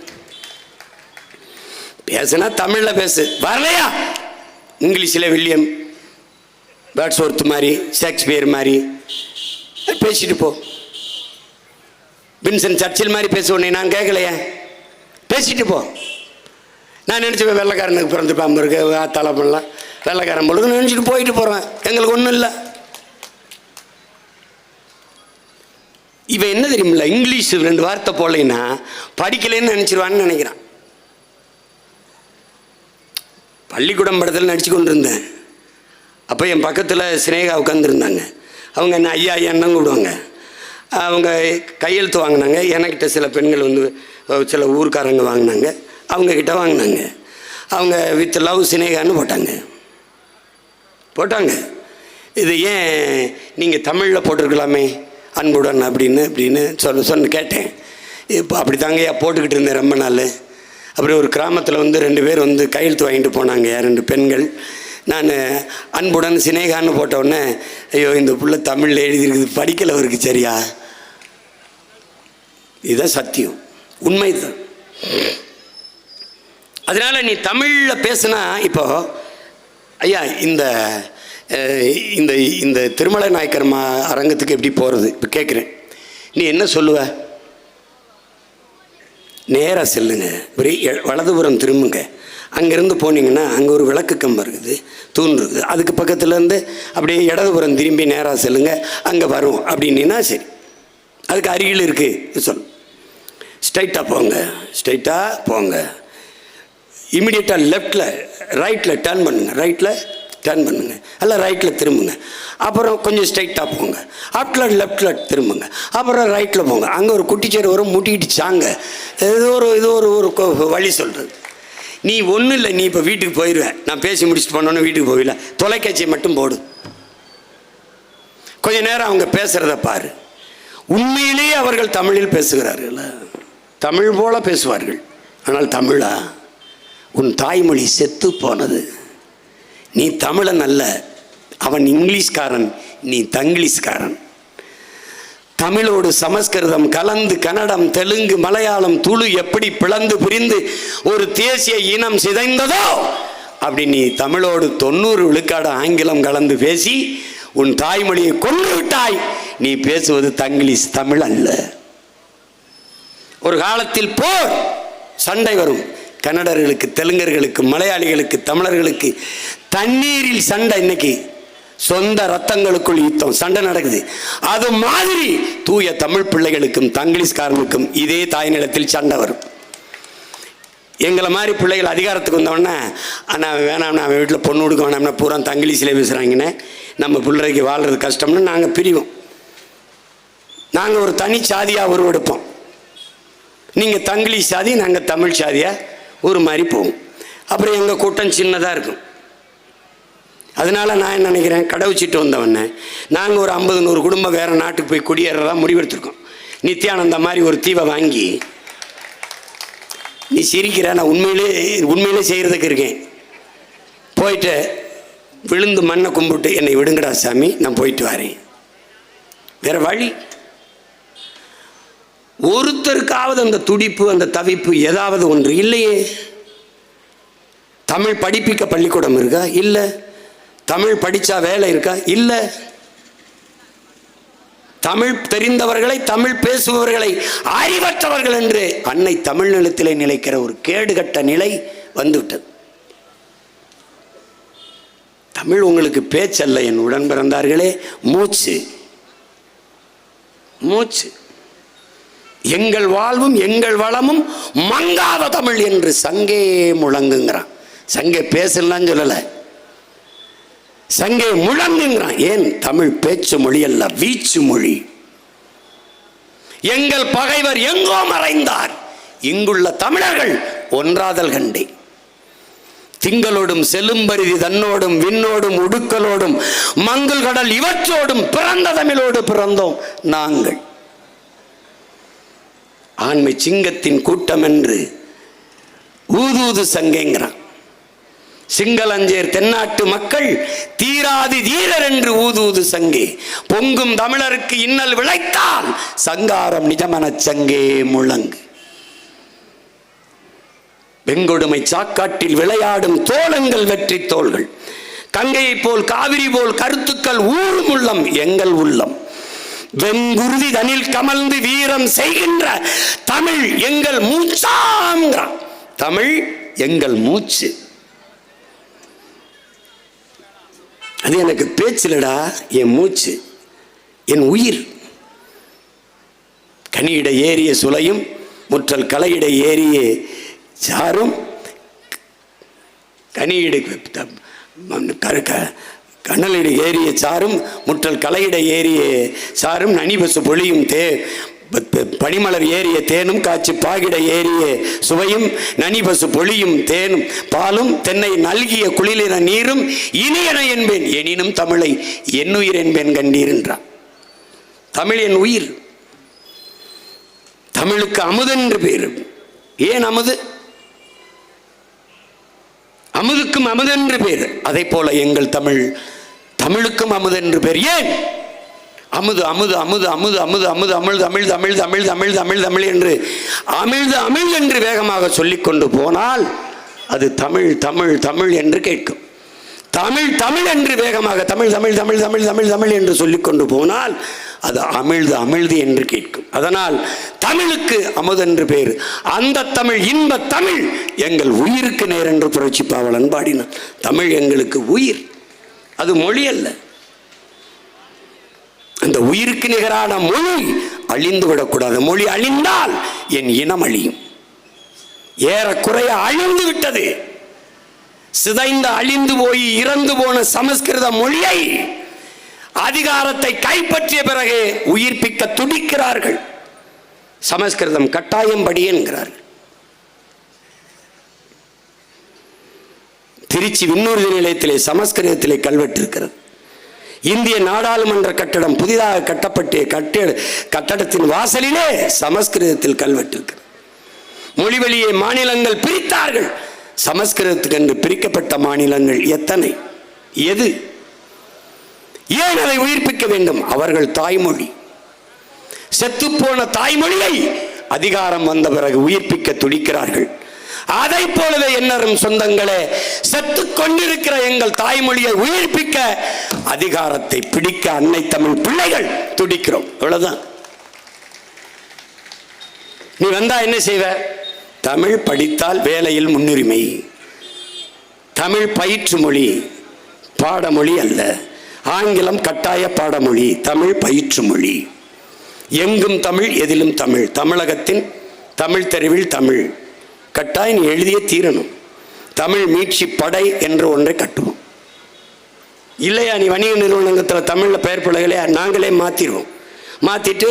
பேசுனா தமிழில் பேசு, வரலையா இங்கிலீஷில் வில்லியம் வேர்ட்ஸ்வொர்த் மாதிரி, ஷேக்ஸ்பியர் மாதிரி பேசிட்டு போ. வின்சன் சர்ச்சில் மாதிரி பேசுவோன்னே நான் கேட்கலையே, பேசிட்டு போ. நான் நினச்சேன் வெள்ளைக்காரனுக்கு பிறந்து பாம்பு இருக்கு, தலை பண்ணலாம், வெள்ளைக்காரன் பொழுது நினச்சிட்டு போயிட்டு போகிறேன், எங்களுக்கு ஒன்றும் இல்லை. இவன் என்ன தெரியுமில்ல, இங்கிலீஷ் 2 வார்த்தை போடலைன்னா படிக்கலைன்னு நினச்சிருவான்னு நினைக்கிறான். பள்ளிக்கூடம் படத்தில் நடிச்சு கொண்டு இருந்தேன். அப்போ என் பக்கத்தில் சினேகா உட்காந்துருந்தாங்க. அவங்க என்ன ஐயா ஐயான்னு கூப்பிடுவாங்க. அவங்க கையெழுத்து வாங்கினாங்க. எனக்கிட்ட சில பெண்கள் வந்து சில ஊர்க்காரங்க வாங்கினாங்க, அவங்கக்கிட்ட வாங்கினாங்க. அவங்க வித் லவ் சினேகான்னு போட்டாங்க. இது ஏன் நீங்கள் தமிழில் போட்டிருக்கலாமே, அன்புடன் அப்படின்னு சொன்ன கேட்டேன். இப்போ அப்படி தாங்கய்யா போட்டுக்கிட்டு இருந்தேன் ரொம்ப நாள். அப்புறம் ஒரு கிராமத்தில் வந்து 2 பேர் வந்து கையெழுத்து வாங்கிட்டு போனாங்க, 2 பெண்கள். நான் அன்புடன் சினேகான்னு போட்டவுடனே, ஐயோ இந்த புள்ள தமிழில் எழுதியிருக்குது, படிக்கலை அவருக்கு சரியா. இதுதான் சத்தியம், உண்மைதான். அதனால் நீ தமிழில் பேசுனா, இப்போ ஐயா இந்த இந்த இந்த திருமலை நாயக்கர் அரங்கத்துக்கு எப்படி போகிறது இப்போ கேட்குறேன், நீ என்ன சொல்லுவ? நேராக செல்லுங்க, இப்படி வலதுபுறம் திரும்புங்க. அங்கேருந்து போனீங்கன்னா அங்கே ஒரு விளக்கு கம்பம் இருக்குது, தூண் இருக்குது, அதுக்கு பக்கத்துலேருந்து அப்படியே இடதுபுறம் திரும்பி நேராக செல்லுங்க, அங்கே வரும் அப்படின்னா சரி, அதுக்கு அருகில் இருக்குது சொல். ஸ்ட்ரைட்டாக போங்க, ஸ்ட்ரைட்டாக போங்க. இமிடியேட்டாக லெஃப்டில் ரைட்டில் டர்ன் பண்ணுங்க, ரைட்டில் டர்ன் பண்ணுங்க, அல்ல ரைட்டில் திரும்புங்க. அப்புறம் கொஞ்சம் ஸ்ட்ரைட்டாக போங்க, அப்டில் லெஃப்டில் திரும்புங்க, அப்புறம் ரைட்டில் போங்க. அங்கே ஒரு குட்டிச்சேர் வரும், முட்டிக்கிட்டு சாங்க. இது ஒரு வழி சொல்கிறது. நீ ஒன்றும் இல்லை, நீ இப்போ வீட்டுக்கு போயிடுவேன். நான் பேசி முடிச்சுட்டு போனோன்னு வீட்டுக்கு போயிடல, தொலைக்காட்சியை மட்டும் போடு, கொஞ்ச நேரம் அவங்க பேசுகிறத பாரு. உண்மையிலேயே அவர்கள் தமிழில் பேசுகிறார்கள், தமிழ் போல பேசுவார்கள். ஆனால் தமிழா? உன் தாய்மொழி செத்து போனது. நீ தமிழன் அல்ல, அவன் இங்கிலீஷ்காரன், நீ தங்கிலீஷ்காரன். தமிழோடு சமஸ்கிருதம் கலந்து கன்னடம், தெலுங்கு, மலையாளம், துளு எப்படி பிளந்து பிரிந்து ஒரு தேசிய இனம் சிதைந்ததோ அப்படி நீ தமிழோடு 90 விழுக்காடு ஆங்கிலம் கலந்து பேசி உன் தாய்மொழியை கொண்டு விட்டாய். நீ பேசுவது தங்கிலீஷ், தமிழ் அல்ல. ஒரு காலத்தில் போர் சண்டை வரும், கன்னடர்களுக்கு, தெலுங்கர்களுக்கு, மலையாளிகளுக்கு, தமிழர்களுக்கு தண்ணீரில் சண்டை. இன்னைக்கு சொந்த ரத்தங்களுக்குள் யுத்தம், சண்டை நடக்குது. அது மாதிரி தூய தமிழ் பிள்ளைகளுக்கும் தங்கிலீஷ்காரனுக்கும் இதே தாய் நிலத்தில் சண்டை வரும். எங்களை மாதிரி பிள்ளைகள் அதிகாரத்துக்கு வந்தோடனே அண்ணா வேணாம்னா, அவன் வீட்டில் பொண்ணு கொடுக்க வேணாம்னா பூரா தங்கிலீஷில் பேசுகிறாங்கன்னு நம்ம பிள்ளைக்கு வாழ்கிறது கஷ்டம்னு நாங்கள் பிரிவோம். நாங்கள் ஒரு தனி சாதியாக உருவெடுப்போம். நீங்கள் தங்கிலீஷ் சாதி, நாங்கள் தமிழ் சாதியாக ஒரு மாதிரி போவோம். அப்புறம் எங்கள் கூட்டம் சின்னதாக இருக்கும். அதனால் நான் என்ன நினைக்கிறேன், கடவுச்சிட்டு வந்தவொடனே நாங்கள் ஒரு 50-100 குடும்பம் வேறு நாட்டுக்கு போய் குடியேறதா முடிவெடுத்துருக்கோம். நித்யானந்தா மாதிரி ஒரு தீவை வாங்கி. நீ சிரிக்கிற, நான் உண்மையிலே செய்கிறதுக்கு இருக்கேன். போயிட்டு விழுந்து மண்ணை கும்பிட்டு என்னை விடுங்கடா சாமி, நான் போயிட்டு வரேன். வேற வழி? ஒருத்தருக்காவது அந்த துடிப்பு, அந்த தவிப்பு ஏதாவது ஒன்று இல்லையே. தமிழ் படிப்பிக்க பள்ளிக்கூடம் இருக்கா? இல்லை. தமிழ் படித்தா வேலை இருக்கா? இல்லை. தமிழ் தெரிந்தவர்களை, தமிழ் பேசுபவர்களை அறிவற்றவர்கள் என்று அன்னை தமிழ் நிலத்திலே நிலைக்கிற ஒரு கேடுகட்ட நிலை வந்துவிட்டது. தமிழ் உங்களுக்கு பேச்சல்ல என் உடன் பிறந்தார்களே, மூச்சு. மூச்சு. எங்கள் வாழ்வும் எங்கள் வளமும் மங்காத தமிழ் என்று சங்கே முழங்குங்கிறான். சங்கே பேசலான்னு சொல்லல, சங்கே முழங்குங்கிறான். ஏன்? தமிழ் பேச்சு மொழி அல்ல, வீச்சு மொழி. எங்கள் பகைவர் எங்கோ மறைந்தார், இங்குள்ள தமிழர்கள் ஒன்றாதல் கண்டே. திங்களோடும் செலும்பரிதி தன்னோடும் விண்ணோடும் உடுக்கலோடும் மங்கள் கடல் இவற்றோடும் பிறந்த தமிழோடு பிறந்தோம் நாங்கள். ஆண்மை சிங்கத்தின் கூட்டம் என்று ஊதூது சங்கேங்கிறான். சிங்களஞ்சேர் தென்னாட்டு மக்கள் தீராதி தீரர் என்று ஊதூது சங்கே. பொங்கும் தமிழருக்கு இன்னல் விளைத்தால் சங்காரம் நிஜமன சங்கே முழங்கு. வெங்கொடுமை சாக்காட்டில் விளையாடும் தோளங்கள் வெற்றி தோள்கள். கங்கையை போல் காவிரி போல் கருத்துக்கள் ஊறும் உள்ளம் எங்கள் உள்ளம். வெங்குருதி தனில் கமழ்ந்து வீரம் செய்கின்ற தமிழ் எங்கள் மூச்சாங்கிறான். தமிழ் எங்கள் மூச்சு. அது எனக்கு பேச்சிலடா, என் மூச்சு, என் உயிர். கனியிட ஏறிய சுளையும் முற்றல் கலையிட ஏறிய சாரும், கனியிட கண்ணலிட ஏறிய சாரும் முற்றல் கலையிட ஏறிய சாரும் நனிபசு பொழியும் பனிமலர் ஏறிய தேனும் காய்ச்சி பாகிட ஏறிய சுவையும் நனிபசு பொழியும் தேனும் பாலும் தென்னை நல்கிய குளிரின நீரும் இனியன என்பேன், எனினும் தமிழை என்னுயிர் என்பேன் கண்டீர் என்றான். தமிழ் என் உயிர். தமிழுக்கு அமுதென்று பேர். ஏன் அமுது? அமுதுக்கும் அமுதென்று பேர். அதை போல எங்கள் தமிழ், தமிழுக்கும் அமுதென்று பேர். ஏன்? அமுது அமுது அமுது அமுது அமுது அமுது அமிழ் தமிழ் தமிழ் தமிழ் தமிழ் தமிழ் தமிழ் என்று அமிழ்து அமிழ் என்று வேகமாக சொல்லிக்கொண்டு போனால் அது தமிழ் தமிழ் தமிழ் என்று கேட்கும். தமிழ் தமிழ் என்று வேகமாக தமிழ் தமிழ் தமிழ் தமிழ் தமிழ் தமிழ் என்று சொல்லிக்கொண்டு போனால் அது அமிழ்து அமிழ்து என்று கேட்கும். அதனால் தமிழுக்கு அமுதென்று பேர். அந்த தமிழ், இன்ப தமிழ் எங்கள் உயிருக்கு நேர் என்று புரட்சி பாவலன் பாடினான். தமிழ் எங்களுக்கு உயிர், அது மொழி அல்ல. அந்த உயிருக்கு நிகரான மொழி அழிந்து விடக்கூடாது. மொழி அழிந்தால் என் இனம் அழியும். ஏறக்குறைய அழிந்து விட்டது. சிதைந்த அழிந்து போய் இறந்து போன சமஸ்கிருத மொழியை அதிகாரத்தை கைப்பற்றிய பிறகு உயிர்ப்பிக்க துடிக்கிறார்கள். சமஸ்கிருதம் கட்டாயம் படி என்கிறார்கள். திருச்சி விண்ணூர்தி நிலையத்திலே சமஸ்கிருதத்திலே கல்வெட்டு இருக்கிறது. இந்திய நாடாளுமன்ற கட்டடம் புதிதாக கட்டப்பட்ட கட்டடத்தின் வாசலிலே சமஸ்கிருதத்தில் கல்வெட்டு இருக்கிறது. மொழிவழியை மாநிலங்கள் பிரித்தார்கள். சமஸ்கிருதத்துக்கு என்று பிரிக்கப்பட்ட மாநிலங்கள் எத்தனை? எது? ஏன் அதை உயிர்ப்பிக்க வேண்டும்? அவர்கள் தாய்மொழி, செத்துப்போன தாய்மொழியை அதிகாரம் வந்த பிறகு உயிர்ப்பிக்க துடிக்கிறார்கள். அதை போலவே என்னரும் சொந்தங்களே, செத்து கொண்டிருக்கிற எங்கள் தாய்மொழியை உயிர்ப்பிக்க அதிகாரத்தை பிடிக்க அன்னை தமிழ் பிள்ளைகள் துடிக்கிறோம். அவ்வளவுதான். நீ வந்தா என்ன செய்வ? தமிழ் படித்தால் வேலையில் முன்னுரிமை. தமிழ் பயிற்று மொழி, பாடமொழி அல்ல. ஆங்கிலம் கட்டாய பாடமொழி, தமிழ் பயிற்று மொழி. எங்கும் தமிழ், எதிலும் தமிழ். தமிழகத்தின் தமிழ் தெருவில் தமிழ் கட்டாயம் நீ எழுதியே தீரணும். தமிழ் மீட்சி படை என்று ஒன்றை கட்டுவோம். இல்லையா, நீ வணிக நிறுவனத்தில் தமிழில் பெயர் பிள்ளைகளே நாங்களே மாற்றிடுவோம். மாற்றிட்டு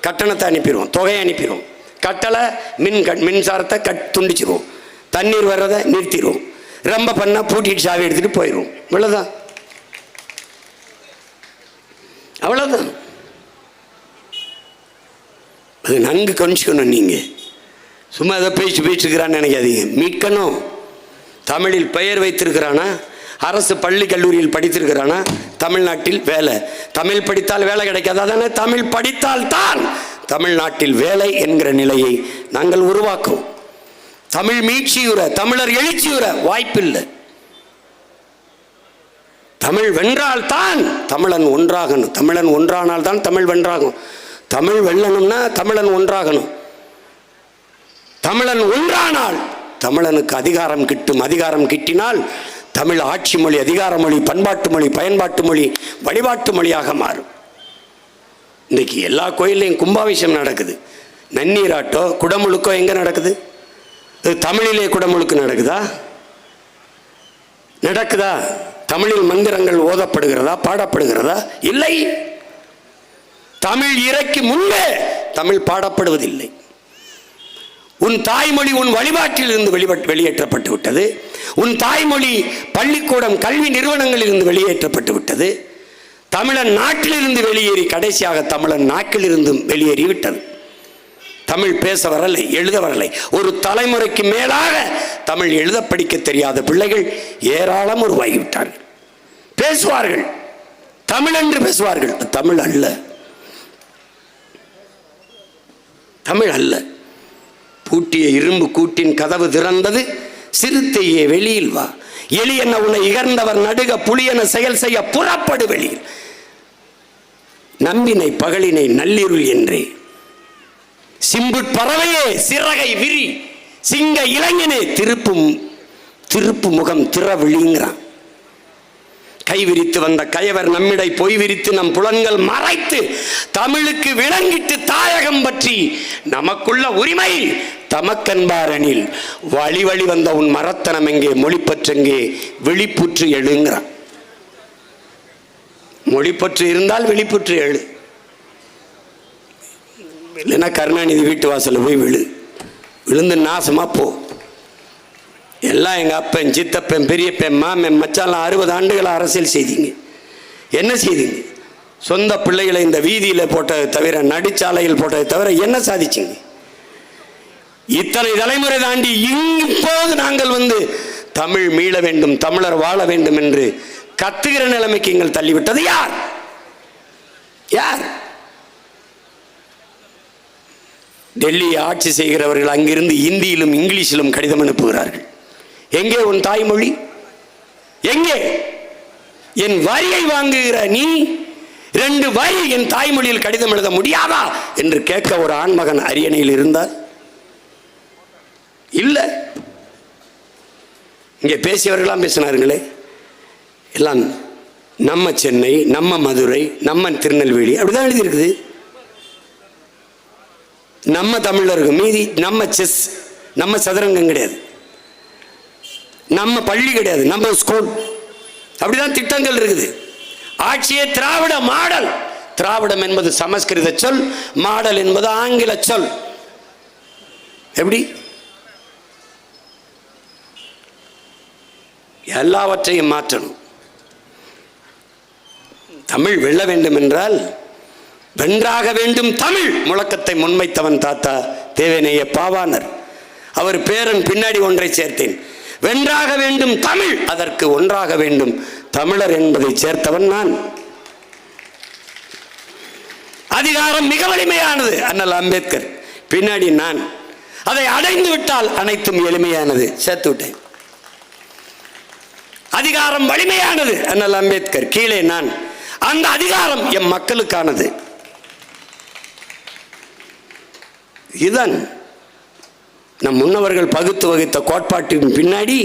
கட்டணத்தை அனுப்பிடுவோம், தொகையை அனுப்பிடுவோம். கட்டளை மின்சாரத்தை துண்டிச்சிருவோம், தண்ணீர் வர்றதை நிறுத்திடுவோம். ரொம்ப பண்ணால் பூட்டிட்டு சாவி எடுத்துகிட்டு போயிடுவோம். இவ்வளோதான், அவ்வளோதான். அது நன்கு கொஞ்சிக்கணும். நீங்கள் சும்மா ஏதோ பேசிட்டுருக்கிறான்னு நினைக்காதீங்க. மீட்கணும். தமிழில் பெயர் வைத்திருக்கிறானா, அரசு பள்ளி கல்லூரியில் படித்திருக்கிறானா, தமிழ்நாட்டில் வேலை. தமிழ் படித்தால் வேலை கிடைக்காது. அதானே தமிழ் படித்தால் தான் தமிழ்நாட்டில் வேலை என்கிற நிலையை நாங்கள் உருவாக்குவோம். தமிழ் மீட்சியுற, தமிழர் எழுச்சியுற வாய்ப்பில்லை. தமிழ் வென்றால் தான் தமிழன் ஒன்றாகணும். தமிழன் ஒன்றானால் தான் தமிழ் வென்றாகும். தமிழ் வெல்லணும்னா தமிழன் ஒன்றாகணும். தமிழன் ஒன்றானால் தமிழனுக்கு அதிகாரம் கிட்டும். அதிகாரம் கிட்டினால் தமிழ் ஆட்சி மொழி, அதிகார மொழி, பண்பாட்டு மொழி, பயன்பாட்டு மொழி, வழிபாட்டு மொழியாக மாறும். இன்றைக்கி எல்லா கோயிலையும் கும்பாபிஷேகம் நடக்குது. நன்னீராட்டோ குடமுழுக்கோ எங்கே நடக்குது? தமிழிலே குடமுழுக்கு நடக்குதா? நடக்குதா? தமிழில் மந்திரங்கள் ஓதப்படுகிறதா, பாடப்படுகிறதா? இல்லை. தமிழ் இறைக்கு முன்பே தமிழ் பாடப்படுவதில்லை. உன் தாய்மொழி உன் வழிபாட்டில் இருந்து வெளியேற்றப்பட்டு விட்டது. உன் தாய்மொழி பள்ளிக்கூடம் கல்வி நிறுவனங்களில் இருந்து வெளியேற்றப்பட்டு விட்டது. தமிழன் நாட்டிலிருந்து வெளியேறி கடைசியாக தமிழன் நாக்கில் இருந்தும் வெளியேறி விட்டது. தமிழ் பேச வரலை, எழுத வரலை. ஒரு தலைமுறைக்கு மேலாக தமிழ் எழுத படிக்க தெரியாத பிள்ளைகள் ஏராளம் உருவாகிவிட்டார்கள். பேசுவார்கள், தமிழ் என்று பேசுவார்கள். தமிழ் அல்ல, தமிழ் அல்ல. பூட்டிய இரும்பு கூட்டின் கதவு திறந்தது, சிறுத்தையே வெளியில் வா. எலி என்ன உன்னை இகர்ந்தவர் நடுக, புலியென செயல் செய்ய புறப்படு வெளியில். நம்பினை பகலினை நள்ளிருள் என்றே, சிம்புட் பறவையே சிறகை விரி, சிங்க இளைஞனே திருப்பு முகம் திற விழிங்கிறான். கை விரித்து வந்த கயவர் நம்மிடை பொய் விரித்து நம் புலன்கள் மறைத்து தமிழுக்கு விளங்கிட்டு தாயகம் பற்றி நமக்குள்ள உரிமை தமக்கன்பாரனில் வழி வழி வந்த உன் மரத்தனம் எங்கே, மொழிப்பற்றெங்கே, விழிப்புற்று எழுங்கிறான். மொழிப்பற்று இருந்தால் விழிப்புற்று எழு, இல்லைன்னா கருணாநிதி வீட்டு வாசலில் போய் விழுந்து நாசமா போ. எல்லாம் எங்கள் அப்பன், சித்தப்பன், பெரியப்பன், மாமன், மச்சாலாம் 60 ஆண்டுகள் அரசியல் செய்தீங்க. என்ன செய்தீங்க? சொந்த பிள்ளைகளை இந்த வீதியில் போட்டதை தவிர, நடுச்சாலையில் போட்டதை தவிர என்ன சாதிச்சிங்க? இத்தனை தலைமுறை தாண்டி இப்போது நாங்கள் தமிழ் மீள வேண்டும், தமிழர் வாழ வேண்டும் என்று கத்துகிற நிலைமைக்கு எங்கள் தள்ளிவிட்டது யார்? யார்? டெல்லியை ஆட்சி செய்கிறவர்கள் அங்கிருந்து இந்தியிலும் இங்கிலீஷிலும் கடிதம் அனுப்புகிறார்கள். எங்கே உன் தாய்மொழி? எங்கே? என் வரியை வாங்குகிற நீ 2 வரி என் தாய்மொழியில் கடிதம் எழுத முடியாதா என்று கேட்க ஒரு ஆண்மகன் அரியணையில் இருந்தார். இல்லை. இங்கே பேசியவர்களாம் பேசினார்களே, எல்லாம் நம்ம சென்னை, நம்ம மதுரை, நம்ம திருநெல்வேலி அப்படிதான் எழுதியிருக்குது. நம்ம தமிழர்கள் மீதி நம்ம செஸ், நம்ம சதுரங்கம் கிடையாது, நம்ம பள்ளி கிடையாது, நம்ம ஸ்கூல். அப்படிதான் திட்டங்கள் இருக்குது. ஆட்சியே திராவிட மாடல். திராவிடம் என்பது சமஸ்கிருத சொல், மாடல் என்பது ஆங்கில சொல். எப்படி? எல்லாவற்றையும் மாற்றணும். தமிழ் வெல்ல வேண்டும் என்றால் வென்றாக வேண்டும் தமிழ் முழக்கத்தை முன்வைத்தவன் தாத்தா தேவநேய பாவாணர். அவர் பேரன் பின்னாடி ஒன்றை சேர்த்தேன், வென்றாக வேண்டும் தமிழ், அதற்கு ஒன்றாக வேண்டும் தமிழர் என்பதை சேர்த்தவன் நான். அதிகாரம் மிக வலிமையானது, அண்ணல் அம்பேத்கர், பின்னாடி நான். அதை அடைந்து விட்டால் அனைத்தும் எளிமையானது, சேர்த்து விட்டேன். அதிகாரம் வலிமையானது, அண்ணல் அம்பேத்கர், கீழே நான். அந்த அதிகாரம் எம் மக்களுக்கானது. இதுதான் நம் முன்னவர்கள் பகுத்து வகுத்த கோட்பாட்டின் பின்னாடி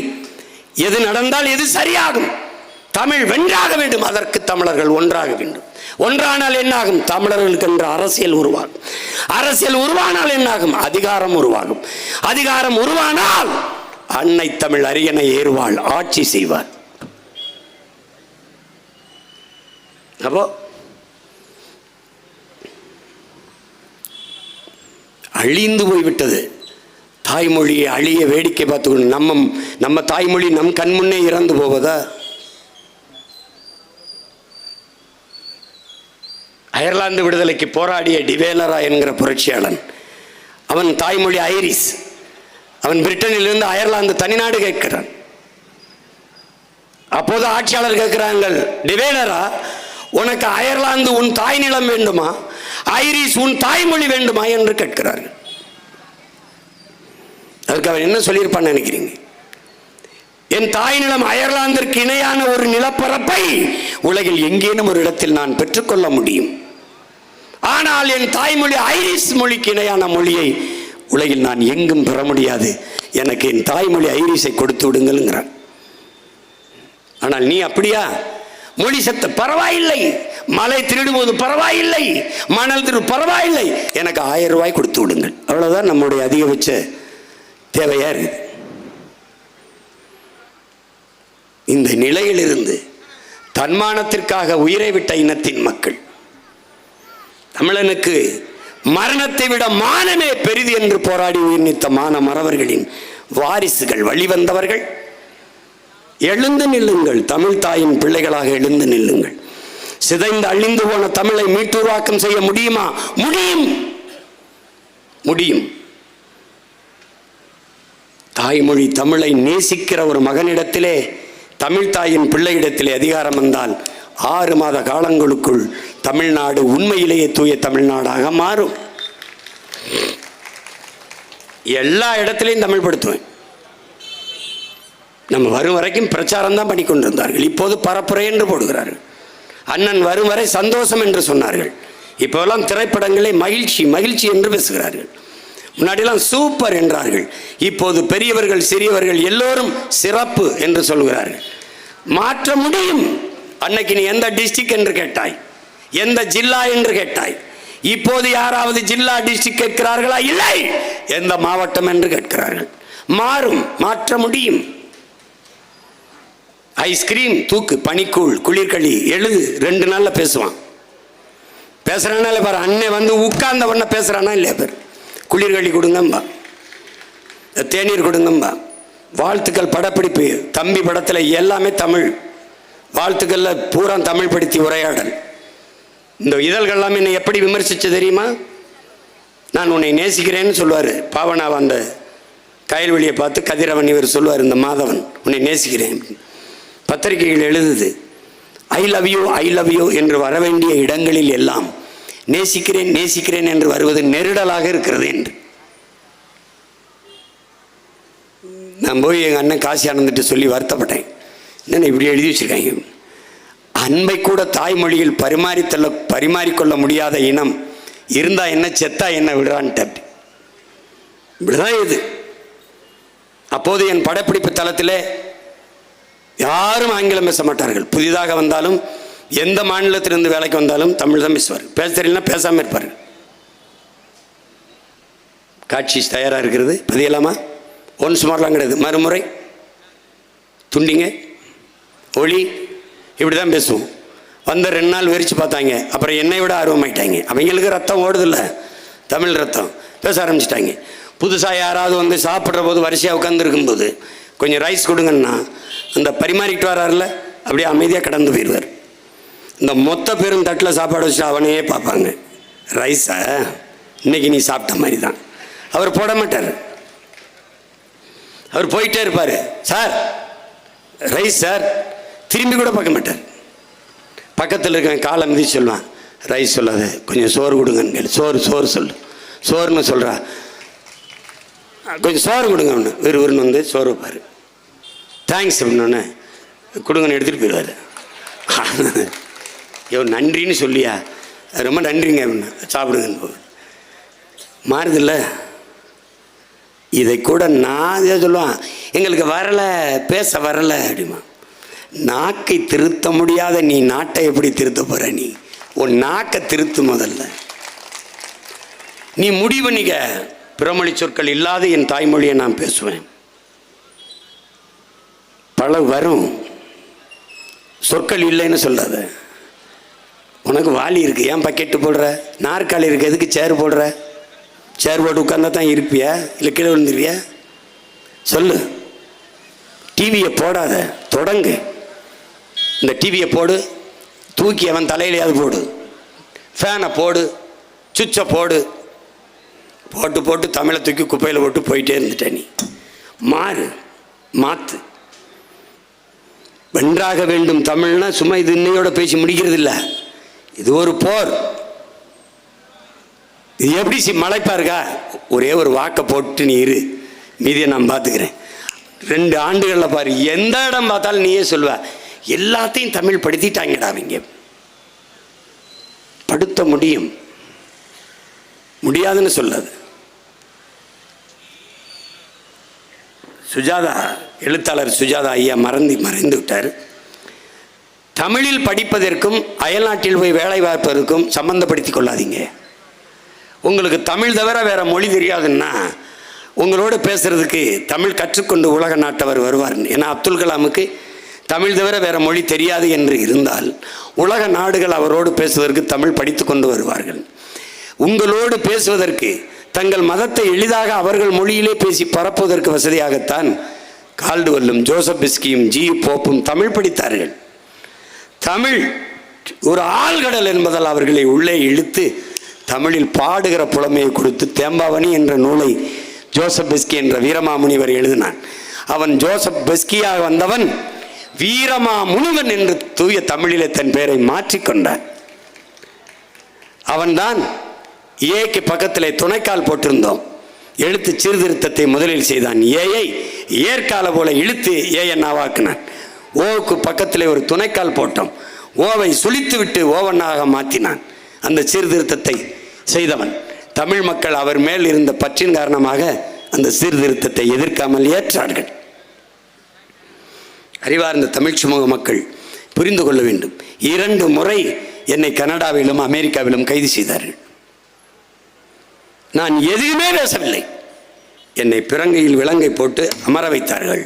எது நடந்தால் எது சரியாகும். தமிழ் வென்றாக வேண்டும், அதற்கு தமிழர்கள் ஒன்றாக வேண்டும். ஒன்றானால் என்னாகும்? தமிழர்களுக்கு என்ற அரசியல் உருவாகும். அரசியல் உருவானால் என்னாகும்? அதிகாரம் உருவாகும். அதிகாரம் உருவானால் அன்னை தமிழ் அரியணை ஏறுவாள், ஆட்சி செய்வார். அப்போ அழிந்து போய்விட்டது தாய்மொழியை, அழிய வேடிக்கை பார்த்துக்கணும். நம்ம தாய்மொழி நம் கண்முன்னே இறந்து போவதா? அயர்லாந்து விடுதலைக்கு போராடிய டிவேலரா என்கிற புரட்சியாளன், அவன் தாய்மொழி ஐரிஷ். அவன் பிரிட்டனிலிருந்து அயர்லாந்து தனிநாடு கேட்கிறான். அப்போது ஆட்சியாளர் கேட்கிறாங்க, டிவேலரா, உனக்கு அயர்லாந்து உன் தாய் நிலம் வேண்டுமா, ஐரிஷ் உன் தாய்மொழி வேண்டுமா என்று கேட்கிறார்கள். அதுக்கு அவன் என்ன சொல்லியிருப்பான்னு நினைக்கிறீங்க? என் தாய் நிலம் அயர்லாந்திற்கு இணையான ஒரு நிலப்பரப்பை உலகில் எங்கேனும் ஒரு இடத்தில் நான் பெற்றுக்கொள்ள முடியும். ஆனால் என் தாய்மொழி ஐரிஷ் மொழிக்கு இணையான மொழியை உலகில் நான் எங்கும் பெற முடியாது. எனக்கு என் தாய்மொழி ஐரிஷை கொடுத்து விடுங்கள்ங்கிறான். ஆனால் நீ அப்படியா? மொழி சத்த பரவாயில்லை, மலை திருடும்போது பரவாயில்லை, மணல் திரு பரவாயில்லை, எனக்கு 1000 ரூபாய் கொடுத்து விடுங்கள். அவ்வளவுதான் நம்முடைய அதிகபட்ச தேவையா இருக்கு. இந்த நிலையிலிருந்து தன்மானத்திற்காக உயிரை விட்ட இனத்தின் மக்கள், தமிழனுக்கு மரணத்தை விட மானமே பெரிது என்று போராடி உயிர் நீத்த மான மறவர்களின் வாரிசுகள், வழிவந்தவர்கள், எழுந்து நில்லுங்கள். தமிழ் தாயின் பிள்ளைகளாக எழுந்து நில்லுங்கள். சிதைந்து அழிந்து போன தமிழை மீட்டுருவாக்கம் செய்ய முடியுமா? முடியும், முடியும். தாய்மொழி தமிழை நேசிக்கிற ஒரு மகனிடத்திலே, தமிழ் தாயின் பிள்ளையிடத்திலே அதிகாரம் வந்தால் 6 மாத காலங்களுக்குள் தமிழ்நாடு உண்மையிலேயே தூய தமிழ்நாடாக மாறும். எல்லா இடத்திலையும் தமிழ் படுத்துவேன். நம்ம வரும் வரைக்கும் பிரச்சாரம் தான் பண்ணிக்கொண்டிருந்தார்கள். இப்போது பரப்புரை என்று போடுகிறார்கள். அண்ணன் வரும் வரை சந்தோஷம் என்று சொன்னார்கள். இப்போதெல்லாம் திரைப்படங்களே மகிழ்ச்சி மகிழ்ச்சி என்று பேசுகிறார்கள். முன்னாடியெல்லாம் சூப்பர் என்றார்கள். இப்போது பெரியவர்கள் சிறியவர்கள் எல்லோரும் சிறப்பு என்று சொல்கிறார்கள். மாற்ற முடியும். அன்னைக்கு நீ எந்த டிஸ்ட்ரிக்ட் என்று கேட்டாய், எந்த ஜில்லா என்று கேட்டாய். இப்போது யாராவது ஜில்லா டிஸ்ட்ரிக்ட் கேட்கிறார்களா? இல்லை. எந்த மாவட்டம் என்று கேட்கிறார்கள். மாறும், மாற்ற முடியும். ஐஸ்கிரீம் தூக்கு, பனிக்கூழ், குளிர்களி, எழுது, 2 நாள்ல பேசுவான். பேசுறானால பாரு, அண்ணன் வந்து உட்கார்ந்த உடனே பேசுறானா இல்லையா? பேர் குளிர்களி கொடுங்கம்பா, தேநீர் கொடுங்கம்பா. வாழ்த்துக்கள் படப்பிடிப்பு, தம்பி படத்தில் எல்லாமே தமிழ். வாழ்த்துக்கள்ல பூரா தமிழ் படுத்தி உரையாடல். இந்த இதழ்கள் எல்லாம் என்னை எப்படி விமர்சிச்சு தெரியுமா? நான் உன்னை நேசிக்கிறேன்னு சொல்லுவார் பாவனாவை. அந்த கயல்வெளியை பார்த்து கதிரவன் இவர் சொல்லுவார், இந்த மாதவன் உன்னை நேசிக்கிறேன். பத்திரிகைகள் எழுதுது, I love you I love you என்று வர வேண்டிய இடங்களில் எல்லாம் நேசிக்கிறேன் நேசிக்கிறேன் என்று வருவது நெருடலாக இருக்கிறது என்று. நான் போய் எங்கள் அண்ணன் காசி ஆனந்துட்டு சொல்லி வருத்தப்பட்டேன். என்னென்ன இப்படி எழுதி வச்சிருக்காங்க? அன்பை கூட தாய்மொழியில் பரிமாறிக்கொள்ள முடியாத இனம் இருந்தா என்ன, செத்தா என்ன, விடுறான்ட்டு. இப்படிதான் இது. அப்போது என் படப்பிடிப்பு தளத்திலே யாரும் ஆங்கிலம் பேச மாட்டார்கள். புதிதாக வந்தாலும் எந்த மாநிலத்திலிருந்து வேலைக்கு வந்தாலும் தமிழ் தான் பேசுவார். பேச தெரியலனா பேசாமல் இருப்பார். காட்சி தயாராக இருக்கிறது, பதியலாமா? ஒன்ஸ் மாறலாம் கிடையாது, மறுமுறை துண்டிங்க ஒளி, இப்படி தான் பேசுவோம். வந்த 2 நாள் வெறிச்சு பார்த்தாங்க, அப்புறம் என்னை விட ஆர்வமாயிட்டாங்க. அவங்களுக்கு ரத்தம் ஓடுதில்ல, தமிழ் ரத்தம், பேச ஆரம்பிச்சிட்டாங்க. புதுசாக யாராவது வந்து சாப்பிட்ற போது வரிசையாக உட்காந்துருக்கும்போது கொஞ்சம் ரைஸ் கொடுங்கன்னா அந்த பரிமாறிக்கிட்டு வராருல அப்படியே அமைதியாக கடந்து போயிடுவார். இந்த மொத்த பேரும் தட்டில் சாப்பாடு வச்சு அவனையே பார்ப்பாங்க. ரைஸா இன்னைக்கு நீ சாப்பிட்ட மாதிரி தான். அவர் போட மாட்டார், அவர் போயிட்டே இருப்பார். சார் ரைஸ் சார், திரும்பி கூட பார்க்க மாட்டார். பக்கத்தில் இருக்க காலை மிதிச்சு சொல்லுவான், ரைஸ் சொல்லாத, கொஞ்சம் சோறு கொடுங்கன்னு கேளு. சோறு சோறு சொல்லு, சோறுன்னு சொல்கிறா, கொஞ்சம் சோறு கொடுங்க. ஒன்று விறுவிறுன்னு வந்து சோறு வைப்பார். தேங்க்ஸ் அப்படின்னோடனே கொடுங்கன்னு எடுத்துகிட்டு போயிடுவார். ஐயோ நன்றின்னு சொல்லியா, ரொம்ப நன்றிங்க அப்படின்னா சாப்பிடுங்கன்னு போவார். மாறுதில்ல. இதை கூட நான் இதை சொல்லுவான், எங்களுக்கு வரலை, பேச வரலை அப்படிமா. நாக்கை திருத்த முடியாத நீ நாட்டை எப்படி திருத்த போற? நீ உன் நாக்கை திருத்து முதல்ல. நீ முடிவு பண்ணிக்க, பிறமொழி சொற்கள் இல்லாத என் தாய்மொழியை நான் பேசுவேன். பல வரும், சொற்கள் இல்லைன்னு சொல்லாத. உனக்கு வாலி இருக்கு, ஏன் பக்கெட்டு போடுற? நாற்காலி இருக்கு, எதுக்கு சேர் போடுற? சேர் போட்டு உட்கார்ந்தா தான் இருப்பியா, இல்லை கீழே விழுந்துருவியா? சொல்லு. டிவியை போடாத, தொடங்கு. இந்த டிவியை போடு, தூக்கி அவன் தலையிலையாவது போடு, ஃபேனை போடு, சுவிட்சை போடு, போட்டு போட்டு தமிழை தூக்கி குப்பையில் போட்டு போயிட்டே இருந்துட்ட. நீ மாறு, மாற்று. வென்றாக வேண்டும் தமிழ்னா சும்மா இது இன்னையோட பேசி முடிக்கிறது இல்லை, இது ஒரு போர். இது எப்படி மலைப்பா இருக்கா? ஒரே ஒரு வாக்கை போட்டு நீ இரு, மீதியை நான் பார்த்துக்கிறேன். 2 ஆண்டுகளில் பாரு, எந்த இடம் பார்த்தாலும் நீயே சொல்லுவ, எல்லாத்தையும் தமிழ் படுத்திட்டாங்கடா. அவங்க படுத்த முடியும், முடியாதுன்னு சொல்லாது. சுஜாதா, எழுத்தாளர் சுஜாதா ஐயா மறைந்து விட்டார். தமிழில் படிப்பதற்கும் அயல்நாட்டில் போய் வேலை பார்ப்பதற்கும் சம்பந்தப்படுத்தி கொள்ளாதீங்க. உங்களுக்கு தமிழ் தவிர வேற மொழி தெரியாதுன்னா உங்களோட பேசுறதுக்கு தமிழ் கற்றுக்கொண்டு உலக நாட்டவர் வருவார். ஏன்னா அப்துல் கலாமுக்கு தமிழ் தவிர வேற மொழி தெரியாது என்று இருந்தால் உலக நாடுகள் அவரோடு பேசுவதற்கு தமிழ் படித்து கொண்டு வருவார்கள். உங்களோடு பேசுவதற்கு தங்கள் மதத்தை எளிதாக அவர்கள் மொழியிலே பேசி பரப்புவதற்கு வசதியாகத்தான் கால்டுவெல்லும் ஜோசப் பிஸ்கியும் ஜி போப்பும் தமிழ் படித்தார்கள். தமிழ் ஒரு ஆழ்கடல் என்பதால் அவர்களை உள்ளே இழுத்து தமிழில் பாடுகிற புலமையை கொடுத்து தேம்பாவணி என்ற நூலை ஜோசப் பெஸ்கி என்ற வீரமாமுனிவர் எழுதினான். அவன் ஜோசப் பெஸ்கியாக வந்தவன் வீரமாமுனிவன் என்று தூய தமிழிலே தன் பெயரை மாற்றிக்கொண்டான். அவன்தான் ஏக்கு பக்கத்திலே துணைக்கால் போட்டிருந்தோம், எழுத்து சீர்திருத்தத்தை முதலில் செய்தான். ஏயை ஏற்கால போல இழுத்து ஏயை நாவாக்கினான். ஓவுக்கு பக்கத்திலே ஒரு துணைக்கால் போட்டோம், ஓவை சுழித்து விட்டு ஓவனாக மாற்றினான். அந்த சீர்திருத்தத்தை செய்தவன். தமிழ் மக்கள் அவர் மேல் இருந்த பற்றின் காரணமாக அந்த சீர்திருத்தத்தை எதிர்க்காமல் ஏற்றார்கள். அறிவார்ந்த தமிழ் சமூக மக்கள் புரிந்து கொள்ள வேண்டும். 2 முறை என்னை கனடாவிலும் அமெரிக்காவிலும் கைது செய்தார்கள். நான் எதுவுமே பேசவில்லை. என்னை பிறங்கையில் விலங்கை போட்டு அமர வைத்தார்கள்.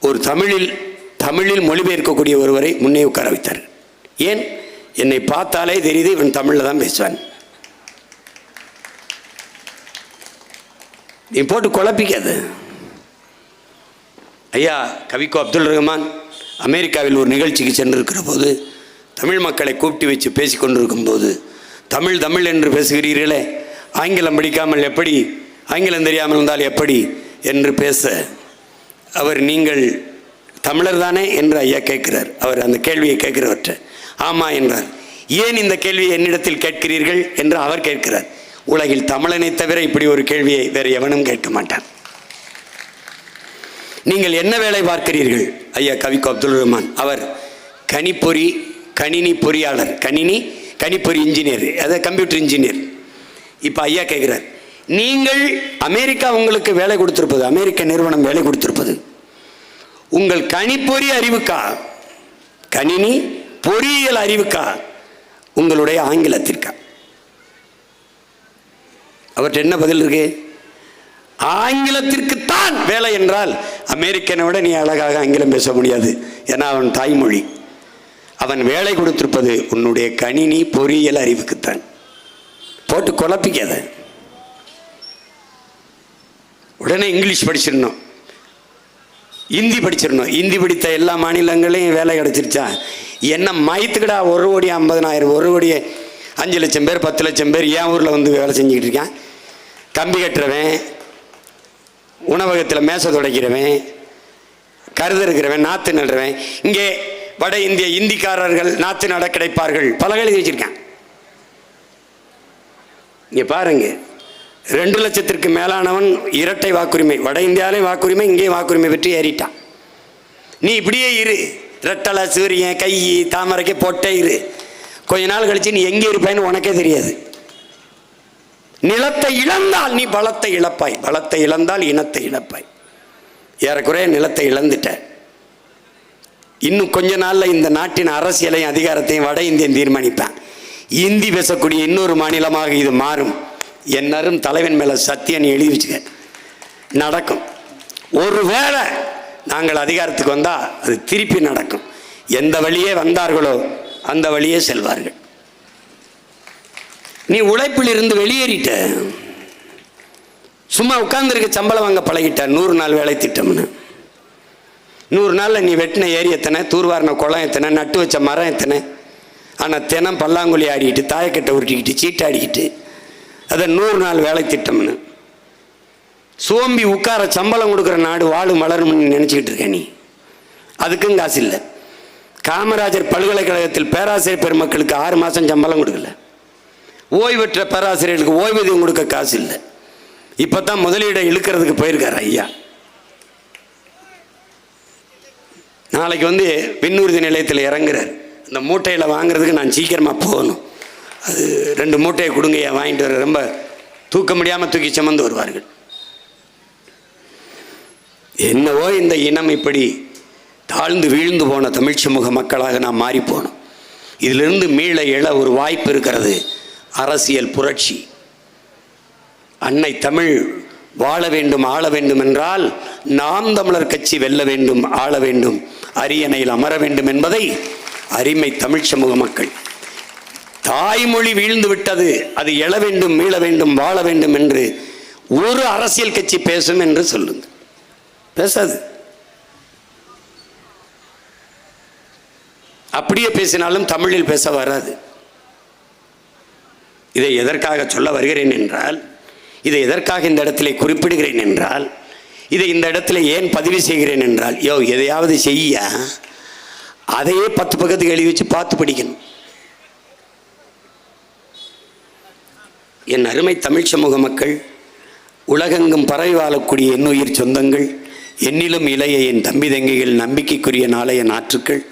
ஒரு தமிழில் மொழிபெயர்க்கக்கூடிய ஒருவரை முன்னே உட்கார வைத்தார்கள். ஏன்? என்னை பார்த்தாலே தெரியுது இவன் தமிழில் தான் பேசுவான். நீ போட்டு குழப்பிக்காது. ஐயா கவிக்கோ அப்துல் ரஹ்மான் அமெரிக்காவில் ஒரு நிகழ்ச்சிக்கு சென்றிருக்கிற போது தமிழ் மக்களை கூப்பிட்டு வச்சு பேசி கொண்டிருக்கும் போது, தமிழ் தமிழ் என்று பேசுகிறீர்களே, ஆங்கிலம் படிக்காமல் எப்படி, ஆங்கிலம் தெரியாமல் இருந்தால் எப்படி என்று பேச அவர், நீங்கள் தமிழர் தானே என்று ஐயா கேட்கிறார். அவர் அந்த கேள்வியை கேட்கிறவற்ற ஆமா என்றார். ஏன் இந்த கேள்வியை என்னிடத்தில் கேட்கிறீர்கள் என்று அவர் கேட்கிறார். உலகில் தமிழனை தவிர இப்படி ஒரு கேள்வியை வேறு எவனும் கேட்க மாட்டான். நீங்கள் என்ன வேலை பார்க்கிறீர்கள்? ஐயா கவிக்கோ அப்துல் ரஹ்மான் அவர் கணினி பொறியாளர், கணிப்பொறி இன்ஜினியர், அதாவது கம்ப்யூட்டர் இன்ஜினியர். இப்போ ஐயா கேட்குறார், நீங்கள் அமெரிக்கா உங்களுக்கு வேலை கொடுத்திருப்பது, அமெரிக்க நிறுவனம் வேலை கொடுத்திருப்பது உங்கள் கணிப்பொறி அறிவுக்கா, கணினி பொறியியல் அறிவுக்கா, உங்களுடைய ஆங்கிலத்திற்கா? அவர்கிட்ட என்ன பதில் இருக்கு? ஆங்கிலத்திற்குத்தான் வேலை என்றால் அமெரிக்கனை விட நீ அழகாக ஆங்கிலம் பேச முடியாது. ஏன்னா அவன் தாய்மொழி. அவன் வேலை கொடுத்திருப்பது உன்னுடைய கணினி பொறியியல் அறிவுக்குத்தான். போட்டு குழப்பிக்காத. உடனே இங்கிலீஷ் படிச்சிடணும், ஹிந்தி படிச்சிடணும். ஹிந்தி படித்த எல்லா மாநிலங்களையும் வேலை கிடைச்சிருச்சா? என்ன மயத்துக்கடா 1 கோடி 50,000 1 கோடி 5 லட்சம் பேர் 10 லட்சம் பேர் என் ஊரில் வந்து வேலை செஞ்சுக்கிட்டு இருக்கான். கம்பி கட்டுறவன், உணவகத்தில் மேசை துடைக்கிறவன், கருது இருக்கிறவன், நாற்று நடுறவன். இங்கே வட இந்திய இந்திக்காரர்கள் நாற்று நட கிடைப்பார்கள் பல எழுதி வச்சிருக்கான். இங்கே பாருங்க, 2 லட்சத்திற்கு மேலானவன் இரட்டை வாக்குரிமை. வட இந்தியாவிலையும் வாக்குரிமை, இங்கேயும் வாக்குரிமை பெற்று ஏறிட்டான். நீ இப்படியே இரு, ரெட்டலை சூரியன் கை தாமரைக்கு போட்டே இரு. கொஞ்ச நாள் கழிச்சு நீ எங்கே இருப்பாய்ன்னு உனக்கே தெரியாது. நிலத்தை இழந்தால் நீ பலத்தை இழப்பாய், பலத்தை இழந்தால் இனத்தை இழப்பாய். ஏறக்குறைய நிலத்தை இழந்துட்ட. இன்னும் கொஞ்ச நாளில் இந்த நாட்டின் அரசியலையும் அதிகாரத்தையும் வட இந்தியன் தீர்மானிப்பான். இந்தி பேசக்கூடிய இன்னொரு மாநிலமாக இது மாறும். என்னரும் தலைவன் மேலே சத்தியம் எழுதி வச்சுக்க, நடக்கும். ஒருவேளை நாங்கள் அதிகாரத்துக்கு வந்தால் அது திருப்பி நடக்கும். எந்த வழியே வந்தார்களோ அந்த வழியே செல்வார்கள். நீ உழைப்பில் இருந்து வெளியேறிட்ட, சும்மா உட்கார்ந்துருக்க சம்பளம் வாங்க பழகிட்ட. 100 நாள் வேலை திட்டம்னு 100 நாளில் நீ வெட்டின ஏரி எத்தனை, தூர்வாரின குளம் எத்தனை, நட்டு வச்ச மரம் எத்தனை. ஆனால் தினம் பல்லாங்குழி ஆடிக்கிட்டு, தாயக்கட்டை உருட்டிக்கிட்டு, சீட்டாடிக்கிட்டு, அதை 100 நாள் வேலை திட்டம்னு சோம்பி உட்கார சம்பளம் கொடுக்குற நாடு வாழும் வளரும்னு நினச்சிக்கிட்டு இருக்க நீ. அதுக்கும் காசு இல்லை. காமராஜர் பல்கலைக்கழகத்தில் பேராசிரியர் பெருமக்களுக்கு 6 மாதம் சம்பளம் கொடுக்கல. ஓய்வற்ற பேராசிரியர்களுக்கு ஓய்வூதியம் கொடுக்க காசு இல்லை. இப்போ தான் முதலீடை இழுக்கிறதுக்கு போயிருக்கார் ஐயா. நாளைக்கு வந்து விண்ணூர்தி நிலையத்தில் இறங்குறார். இந்த மூட்டையில் வாங்குறதுக்கு நான் சீக்கிரமாக போகணும். அது 2 மூட்டையை கொடுங்கய்யா, வாங்கிட்டு வர. ரொம்ப தூக்க முடியாமல் தூக்கி சுமந்து வருவார்கள். என்னவோ இந்த இனம் இப்படி தாழ்ந்து வீழ்ந்து போன தமிழ் சமூக மக்களாக நாம் மாறி போனோம். இதிலிருந்து மீள எழ ஒரு வாய்ப்பு இருக்கிறது. அரசியல் புரட்சி. அன்னை தமிழ் வாழ வேண்டும், ஆள வேண்டும் என்றால் நாம் தமிழர் கட்சி வெல்ல வேண்டும், ஆள வேண்டும், அரியணையில் அமர வேண்டும் என்பதை அருமை தமிழ் சமூக மக்கள், தாய்மொழி வீழ்ந்து விட்டது, அது எழ வேண்டும், மீள வேண்டும், வாழ வேண்டும் என்று ஒரு அரசியல் கட்சி பேசும் என்று சொல்லுங்கள். பேசாது. அப்படியே பேசினாலும் தமிழில் பேச வராது. இதை எதற்காக சொல்ல வருகிறேன் என்றால், இதை எதற்காக இந்த இடத்திலே குறிப்பிடுகிறேன் என்றால், இதை இந்த இடத்துல ஏன் பதிவு செய்கிறேன் என்றால், எதையாவது செய்ய அதையே 10 பக்கத்துக்கு எழுதி வச்சு பார்த்து படிக்கணும். என் அருமை தமிழ் சமூக மக்கள், உலகெங்கும் பரவி வாழக்கூடிய என்னுயிர் சொந்தங்கள், என்னிலும் இளைய என் தம்பி தங்கைகள், நம்பிக்கைக்குரிய நாளைய நாற்றுக்கள்,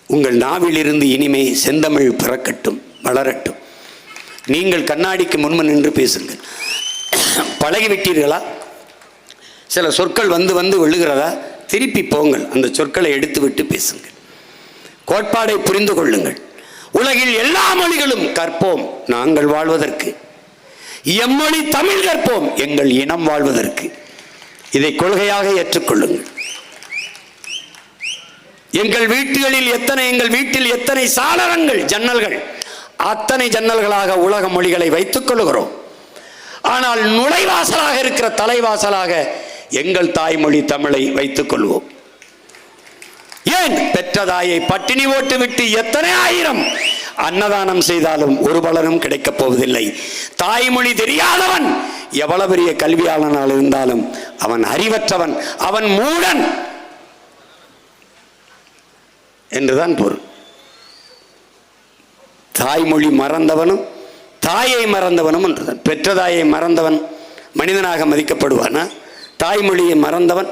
உங்கள் நாவிலிருந்து இனிமே செந்தமிழ் பிறக்கட்டும், வளரட்டும். நீங்கள் கண்ணாடிக்கு முன்பு நின்று பேசுங்கள். பழகிவிட்டீர்களா? சில சொற்கள் வந்து வந்து விழுகிறதா? திருப்பி போங்கள், அந்த சொற்களை எடுத்து விட்டு பேசுங்கள். கோட்பாடை புரிந்து கொள்ளுங்கள். உலகில் எல்லா மொழிகளும் கற்போம் நாங்கள் வாழ்வதற்கு, எம்மொழி தமிழ் கற்போம் எங்கள் இனம் வாழ்வதற்கு. இதை கொள்கையாக ஏற்றுக்கொள்ளுங்கள். எங்கள் வீட்டில் எத்தனை சாளரங்கள், ஜன்னல்கள், அத்தனை ஜன்னல்களாக உலக மொழிகளை வைத்துக் கொள்ளுகிறோம். ஆனால் நுழைவாசலாக இருக்கிற தலைவாசலாக எங்கள் தாய்மொழி தமிழை வைத்துக் கொள்வோம். ஏன்? பெற்ற தாயை பட்டினி ஓட்டு விட்டு எத்தனை ஆயிரம் அன்னதானம் செய்தாலும் ஒரு பலனும் கிடைக்கப் போவதில்லை. தாய்மொழி தெரியாதவன் எவ்வளவு பெரிய கல்வியாளனாக இருந்தாலும் அவன் அறிவற்றவன், அவன் மூடன் என்றுதான் பொருள். தாய்மொழி மறந்தவனும் தாயை மறந்தவனும் என்றுதான். பெற்ற தாயை மறந்தவன் மனிதனாக மதிக்கப்படுவானா? தாய்மொழியை மறந்தவன்.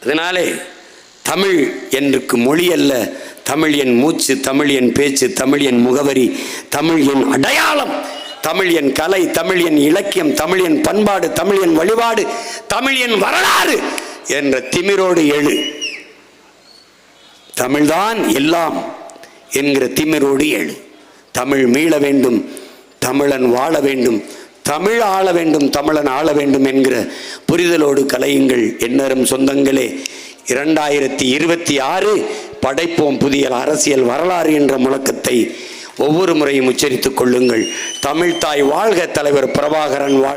அதனாலே தமிழ் எனக்கு மொழி அல்ல, தமிழ் என் மூச்சு, தமிழ் என் பேச்சு, தமிழ் என் முகவரி, தமிழ் என் அடையாளம், தமிழ் என் கலை, தமிழ் என் இலக்கியம், தமிழ் என் பண்பாடு, தமிழ் என் வழிபாடு, தமிழ் என் வரலாறு என்ற திமிரோடு எழு. தமிழ்தான் எல்லாம் என்கிற திமிரோடு எழு. தமிழ் மீள வேண்டும், தமிழன் வாழ வேண்டும், தமிழ் ஆள வேண்டும், தமிழன் ஆள வேண்டும் என்கிற புரிதலோடு கலையுங்கள். எண்ணரும் சொந்தங்களே, 2026 படைப்போம் புதிய அரசியல் வரலாறு என்ற முழக்கத்தை ஒவ்வொரு முறையும் உச்சரித்துக் கொள்ளுங்கள். தமிழ்தாய் வாழ்க, தலைவர் பிரபாகரன் வாழ்க.